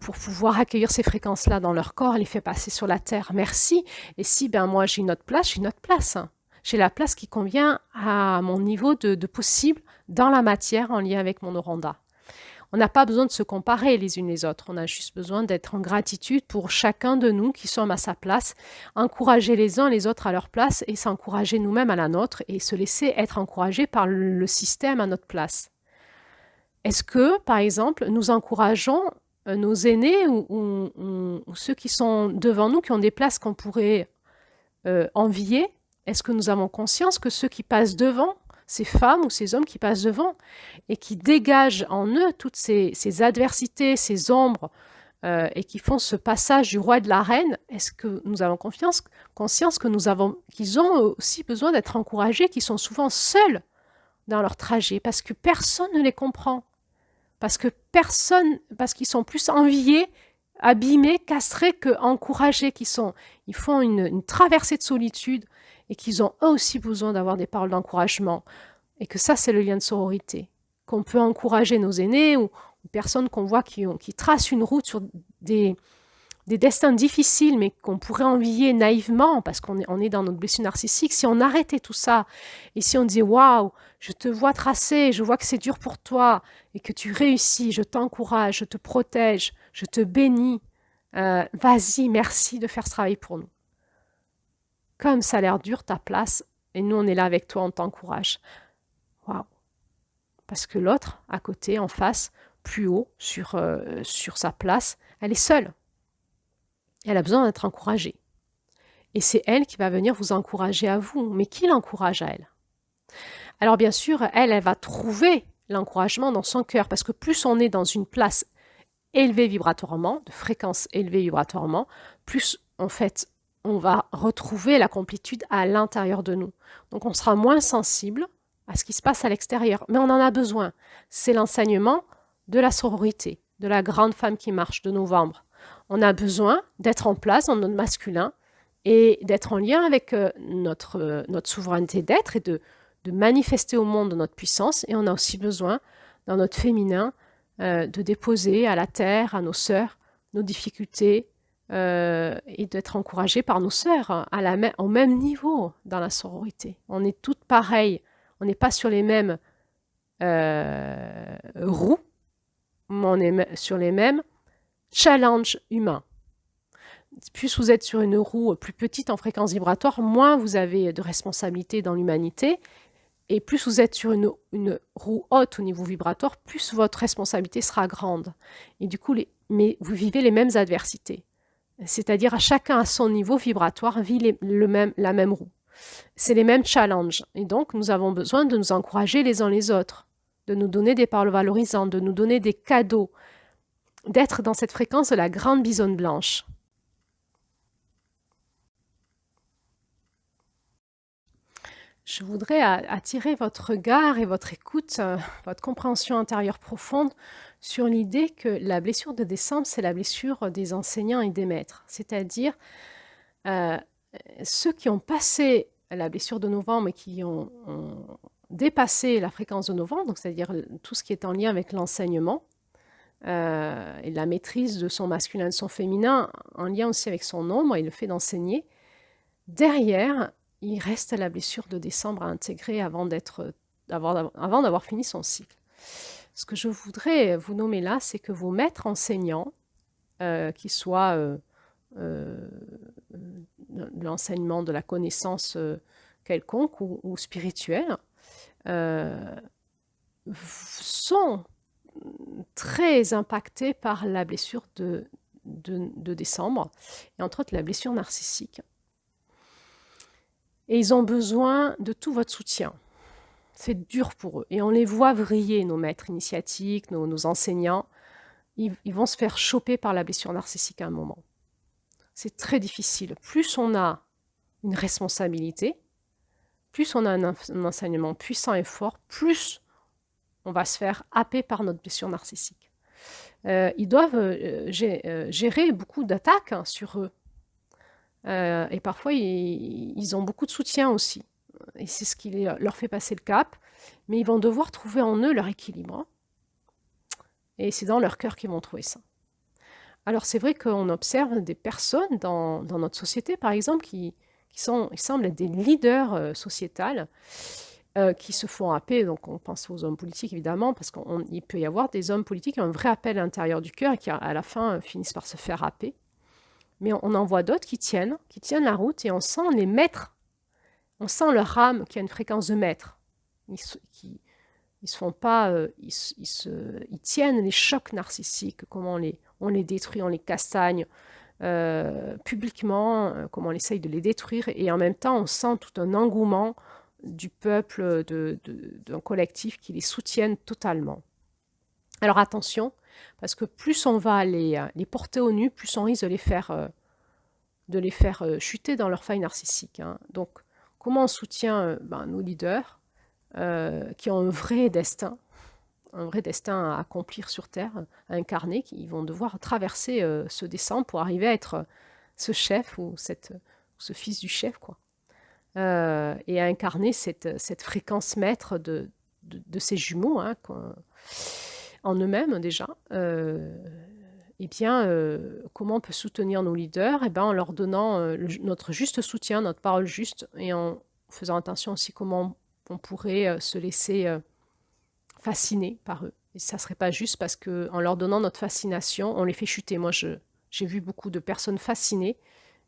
pour pouvoir accueillir ces fréquences-là dans leur corps et les faire passer sur la Terre. Merci. Et si moi j'ai une autre place, j'ai une autre place. J'ai la place qui convient à mon niveau de possible dans la matière en lien avec mon Oranda. On n'a pas besoin de se comparer les unes les autres. On a juste besoin d'être en gratitude pour chacun de nous qui sommes à sa place, encourager les uns les autres à leur place et s'encourager nous-mêmes à la nôtre et se laisser être encouragés par le système à notre place. Est-ce que, par exemple, nous encourageons nos aînés ou ceux qui sont devant nous, qui ont des places qu'on pourrait envier? Est-ce que nous avons conscience que ceux qui passent devant, ces femmes ou ces hommes qui passent devant et qui dégagent en eux toutes ces adversités, ces ombres, et qui font ce passage du roi et de la reine, est-ce que nous avons conscience que qu'ils ont aussi besoin d'être encouragés, qu'ils sont souvent seuls dans leur trajet, parce que personne ne les comprend, parce qu'ils sont plus enviés, abîmés, castrés qu'encouragés, ils font une traversée de solitude et qu'ils ont eux aussi besoin d'avoir des paroles d'encouragement. Et que ça, c'est le lien de sororité. Qu'on peut encourager nos aînés ou personnes qu'on voit qui tracent une route sur des destins difficiles, mais qu'on pourrait envier naïvement parce qu'on est dans notre blessure narcissique. Si on arrêtait tout ça et si on disait « Waouh, je te vois tracer, je vois que c'est dur pour toi et que tu réussis, je t'encourage, je te protège, je te bénis. Vas-y, merci de faire ce travail pour nous. Comme ça a l'air dur, ta place, et nous, on est là avec toi, on t'encourage. » Waouh. Parce que l'autre, à côté, en face, plus haut, sur sa place, elle est seule. Elle a besoin d'être encouragée. Et c'est elle qui va venir vous encourager à vous. Mais qui l'encourage à elle? Alors bien sûr, elle va trouver l'encouragement dans son cœur, parce que plus on est dans une place élevée vibratoirement, de fréquence élevée vibratoirement, plus en fait, on va retrouver la complétude à l'intérieur de nous. Donc on sera moins sensible à ce qui se passe à l'extérieur. Mais on en a besoin. C'est l'enseignement de la sororité, de la grande femme qui marche de novembre. On a besoin d'être en place dans notre masculin et d'être en lien avec notre souveraineté d'être et de manifester au monde notre puissance. Et on a aussi besoin, dans notre féminin, de déposer à la terre, à nos sœurs, nos difficultés et d'être encouragés par nos sœurs au même niveau dans la sororité. On est toutes pareilles. On n'est pas sur les mêmes roues, mais on est sur les mêmes challenges humains. Plus vous êtes sur une roue plus petite en fréquence vibratoire, moins vous avez de responsabilités dans l'humanité. Et plus vous êtes sur une roue haute au niveau vibratoire, plus votre responsabilité sera grande. Et du coup, mais vous vivez les mêmes adversités. C'est-à-dire à chacun à son niveau vibratoire vit la même roue. C'est les mêmes challenges. Et donc, nous avons besoin de nous encourager les uns les autres, de nous donner des paroles valorisantes, de nous donner des cadeaux, d'être dans cette fréquence de la grande bisonne blanche. Je voudrais attirer votre regard et votre écoute, votre compréhension intérieure profonde sur l'idée que la blessure de décembre, c'est la blessure des enseignants et des maîtres. C'est-à-dire ceux qui ont passé la blessure de novembre et qui ont dépassé la fréquence de novembre, donc c'est-à-dire tout ce qui est en lien avec l'enseignement et la maîtrise de son masculin et de son féminin, en lien aussi avec son ombre et le fait d'enseigner, derrière, il reste la blessure de décembre à intégrer avant d'avoir fini son cycle. Ce que je voudrais vous nommer là, c'est que vos maîtres enseignants, qu'ils soient de l'enseignement, de la connaissance quelconque ou spirituelle, sont très impactés par la blessure de décembre, et entre autres la blessure narcissique. Et ils ont besoin de tout votre soutien. C'est dur pour eux. Et on les voit vriller, nos maîtres initiatiques, nos enseignants. Ils vont se faire choper par la blessure narcissique à un moment. C'est très difficile. Plus on a une responsabilité, plus on a un enseignement puissant et fort, plus on va se faire happer par notre blessure narcissique. Ils doivent gérer beaucoup d'attaques sur eux. Et parfois, ils ont beaucoup de soutien aussi. Et c'est ce qui leur fait passer le cap. Mais ils vont devoir trouver en eux leur équilibre. Et c'est dans leur cœur qu'ils vont trouver ça. Alors, c'est vrai qu'on observe des personnes dans notre société, par exemple, qui semblent être des leaders sociétals, qui se font happer. Donc, on pense aux hommes politiques, évidemment, parce qu'il peut y avoir des hommes politiques qui ont un vrai appel à l'intérieur du cœur et qui, à la fin, finissent par se faire happer. Mais on en voit d'autres qui tiennent la route et on sent les maîtres. On sent leur âme qui a une fréquence de maître, qui Ils se font pas, ils tiennent les chocs narcissiques, comment on les détruit, on les castagne publiquement, comment on essaye de les détruire, et en même temps, on sent tout un engouement du peuple, d'un collectif qui les soutiennent totalement. Alors attention, parce que plus on va les porter au nu, plus on risque de les faire chuter dans leur faille narcissique. Hein. Donc, comment on soutient nos leaders qui ont un vrai destin à accomplir sur Terre, à incarner, qui vont devoir traverser ce descente pour arriver à être ce chef ou ce fils du chef, quoi. Et à incarner cette fréquence maître de ces jumeaux, hein, en eux-mêmes déjà. Eh bien, comment on peut soutenir nos leaders? Eh bien, en leur donnant notre juste soutien, notre parole juste, et en faisant attention aussi comment on pourrait se laisser fasciner par eux. Et ça ne serait pas juste parce qu'en leur donnant notre fascination, on les fait chuter. Moi, j'ai vu beaucoup de personnes fascinées,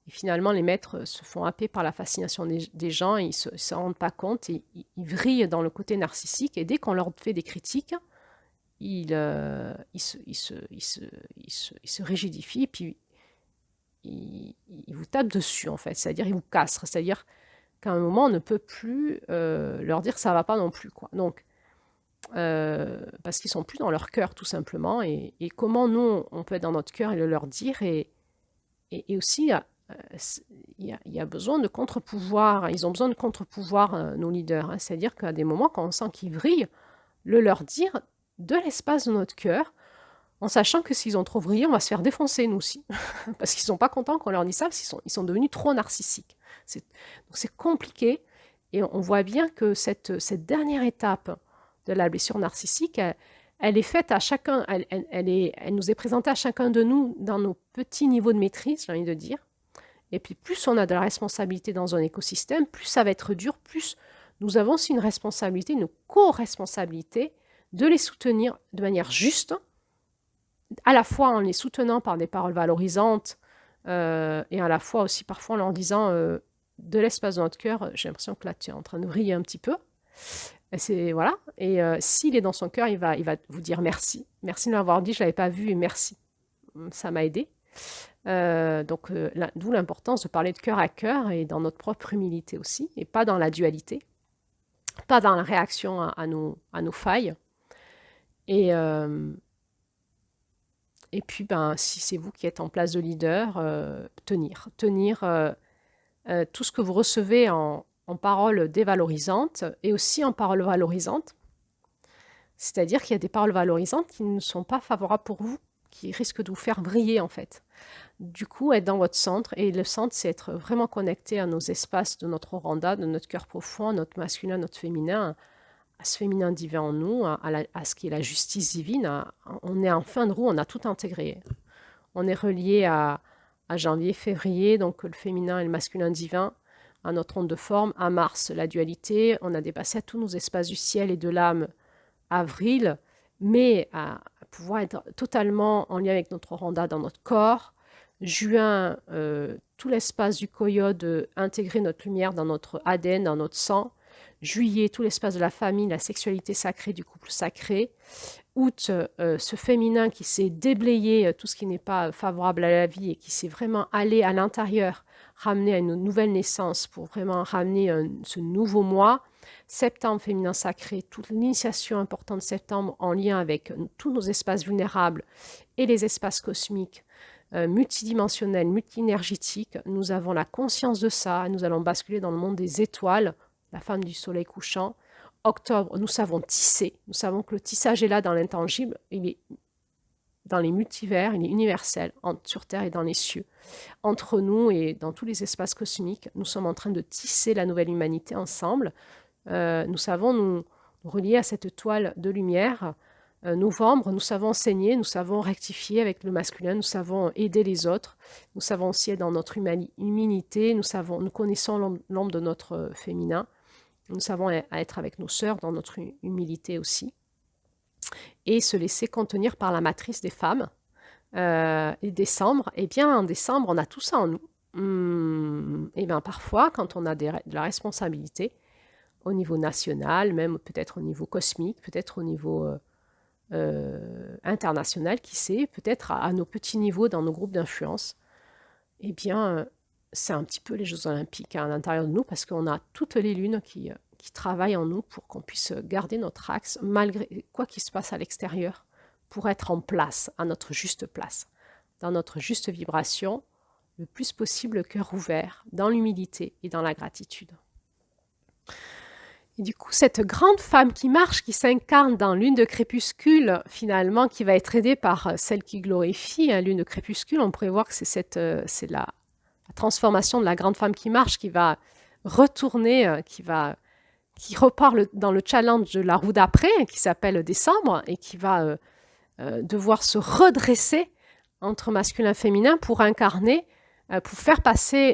et finalement, les maîtres se font happer par la fascination des gens, et ils ne se rendent pas compte, et ils vrillent dans le côté narcissique, et dès qu'on leur fait des critiques, ils se rigidifient, puis ils vous tapent dessus, en fait. C'est-à-dire, ils vous castrent. C'est-à-dire qu'à un moment, on ne peut plus leur dire ça ne va pas non plus, quoi. Donc, parce qu'ils ne sont plus dans leur cœur, tout simplement. Et comment nous, on peut être dans notre cœur et le leur dire. Et aussi, il y a besoin de contre-pouvoir. Ils ont besoin de contre-pouvoir, nos leaders. Hein. C'est-à-dire qu'à des moments, quand on sent qu'ils vrillent, le leur dire de l'espace de notre cœur, en sachant que s'ils ont trop vrillé, on va se faire défoncer, nous aussi. Parce qu'ils ne sont pas contents qu'on leur dise ça, parce qu'ils sont devenus trop narcissiques. Donc c'est compliqué. Et on voit bien que cette dernière étape de la blessure narcissique, elle est faite à chacun, elle nous est présentée à chacun de nous dans nos petits niveaux de maîtrise, j'ai envie de dire. Et puis plus on a de la responsabilité dans un écosystème, plus ça va être dur, plus nous avons aussi une responsabilité, une co-responsabilité de les soutenir de manière juste, à la fois en les soutenant par des paroles valorisantes, et à la fois aussi parfois en leur disant de l'espace de notre cœur, j'ai l'impression que là tu es en train de vriller un petit peu. Voilà. Et s'il est dans son cœur, il va vous dire merci. Merci de m'avoir dit, je ne l'avais pas vu, et merci. Ça m'a aidé. Donc, d'où l'importance de parler de cœur à cœur et dans notre propre humilité aussi, et pas dans la dualité, pas dans la réaction à nos failles. Et puis, si c'est vous qui êtes en place de leader, tenir tout ce que vous recevez en paroles dévalorisantes et aussi en paroles valorisantes. C'est-à-dire qu'il y a des paroles valorisantes qui ne sont pas favorables pour vous, qui risquent de vous faire briller en fait. Du coup, être dans votre centre, et le centre, c'est être vraiment connecté à nos espaces de notre oranda, de notre cœur profond, notre masculin, notre féminin, à ce féminin divin en nous, à ce qui est la justice divine. On est en fin de roue, on a tout intégré. On est relié à janvier, février, donc le féminin et le masculin divin, à notre onde de forme, à Mars, la dualité. On a dépassé à tous nos espaces du ciel et de l'âme, avril, mais à pouvoir être totalement en lien avec notre oranda dans notre corps. Juin, tout l'espace du coyote, intégrer notre lumière dans notre ADN, dans notre sang. Juillet, tout l'espace de la famille, la sexualité sacrée, du couple sacré. Août, ce féminin qui s'est déblayé tout ce qui n'est pas favorable à la vie et qui s'est vraiment allé à l'intérieur, ramener à une nouvelle naissance pour vraiment ramener ce nouveau mois. Septembre, féminin sacré, toute l'initiation importante de septembre en lien avec tous nos espaces vulnérables et les espaces cosmiques, multidimensionnels, multi-énergétiques. Nous avons la conscience de ça. Nous allons basculer dans le monde des étoiles, la femme du soleil couchant. Octobre, nous savons tisser. Nous savons que le tissage est là dans l'intangible. Il est dans les multivers, il est universel, sur Terre et dans les cieux. Entre nous et dans tous les espaces cosmiques, nous sommes en train de tisser la nouvelle humanité ensemble. Nous savons nous relier à cette toile de lumière. Novembre, nous savons enseigner, nous savons rectifier avec le masculin, nous savons aider les autres, nous savons aussi être dans notre humanité, nous connaissons l'ombre de notre féminin, nous savons être avec nos sœurs dans notre humilité aussi, et se laisser contenir par la matrice des femmes. Et décembre, eh bien en décembre, on a tout ça en nous. Et bien parfois, quand on a de la responsabilité, au niveau national, même peut-être au niveau cosmique, peut-être au niveau international, qui sait, peut-être à nos petits niveaux dans nos groupes d'influence, eh bien, c'est un petit peu les Jeux Olympiques à l'intérieur de nous, parce qu'on a toutes les lunes qui travaillent en nous pour qu'on puisse garder notre axe, malgré quoi qu'il se passe à l'extérieur, pour être en place, à notre juste place, dans notre juste vibration, le plus possible le cœur ouvert, dans l'humilité et dans la gratitude. Et du coup, cette grande femme qui marche, qui s'incarne dans Lune de crépuscule, finalement, qui va être aidée par celle qui glorifie, Lune de crépuscule, on pourrait voir que c'est la transformation de la grande femme qui marche, qui va retourner, qui repart dans le challenge de la roue d'après, qui s'appelle décembre, et qui va devoir se redresser entre masculin et féminin pour incarner, pour faire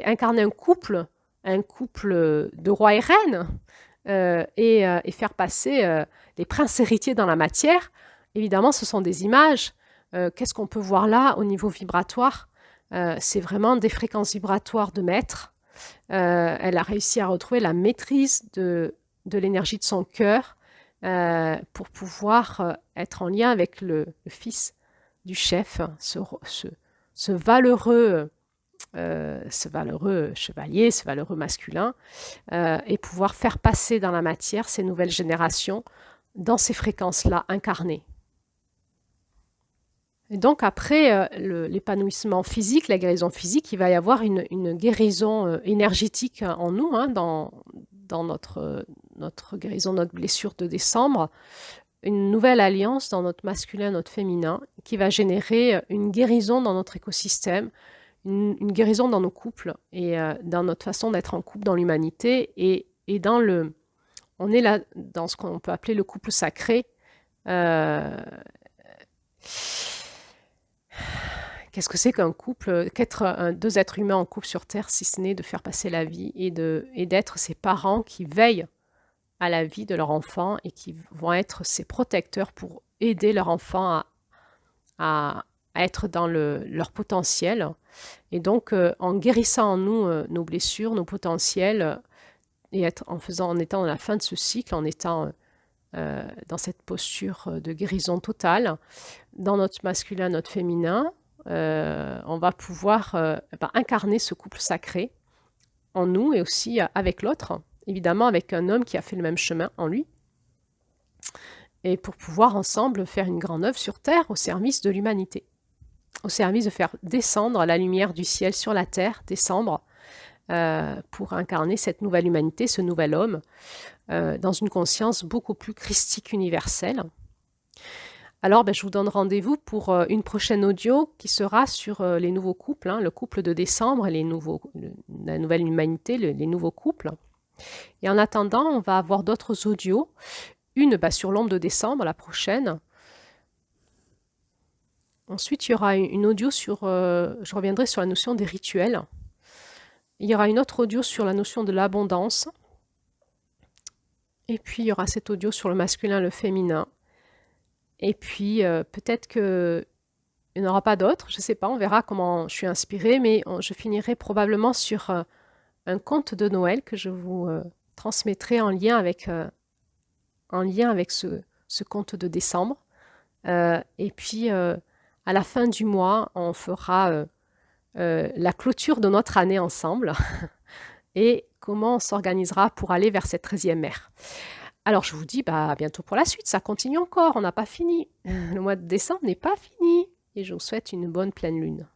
incarner un couple de rois et reines, et faire passer les princes héritiers dans la matière. Évidemment, ce sont des images. Qu'est-ce qu'on peut voir là au niveau vibratoire? C'est vraiment des fréquences vibratoires de maître. Elle a réussi à retrouver la maîtrise de l'énergie de son cœur pour pouvoir être en lien avec le fils du chef, ce valeureux chevalier, ce valeureux masculin, et pouvoir faire passer dans la matière ces nouvelles générations dans ces fréquences-là incarnées. Et donc après l'épanouissement physique, la guérison physique, il va y avoir une guérison énergétique en nous, dans notre guérison, notre blessure de décembre, une nouvelle alliance dans notre masculin, notre féminin, qui va générer une guérison dans notre écosystème, une guérison dans nos couples et dans notre façon d'être en couple dans l'humanité, et on est là dans ce qu'on peut appeler le couple sacré. Qu'est-ce que c'est qu'un couple, qu'être deux êtres humains en couple sur Terre, si ce n'est de faire passer la vie et d'être ces parents qui veillent à la vie de leur enfant et qui vont être ces protecteurs pour aider leur enfant à être dans leur potentiel. Et donc, en guérissant en nous nos blessures, nos potentiels, et en étant à la fin de ce cycle, en étant dans cette posture de guérison totale, dans notre masculin, notre féminin, on va pouvoir incarner ce couple sacré en nous et aussi avec l'autre, évidemment avec un homme qui a fait le même chemin en lui, et pour pouvoir ensemble faire une grande œuvre sur Terre au service de l'humanité, au service de faire descendre la lumière du ciel sur la Terre, descendre pour incarner cette nouvelle humanité, ce nouvel homme, dans une conscience beaucoup plus christique universelle. Alors, je vous donne rendez-vous pour une prochaine audio qui sera sur les nouveaux couples, le couple de décembre et la nouvelle humanité, les nouveaux couples. Et en attendant, on va avoir d'autres audios. Une sur l'ombre de décembre, la prochaine. Ensuite, il y aura une audio je reviendrai sur la notion des rituels. Il y aura une autre audio sur la notion de l'abondance. Et puis, il y aura cet audio sur le masculin, le féminin. Et puis, peut-être qu'il n'y en aura pas d'autres, je ne sais pas, on verra comment je suis inspirée, mais je finirai probablement sur un conte de Noël que je vous transmettrai en lien avec ce conte de décembre. Et puis, à la fin du mois, on fera la clôture de notre année ensemble et comment on s'organisera pour aller vers cette 13e ère. Alors, je vous dis à bientôt pour la suite. Ça continue encore, on n'a pas fini. Le mois de décembre n'est pas fini. Et je vous souhaite une bonne pleine lune.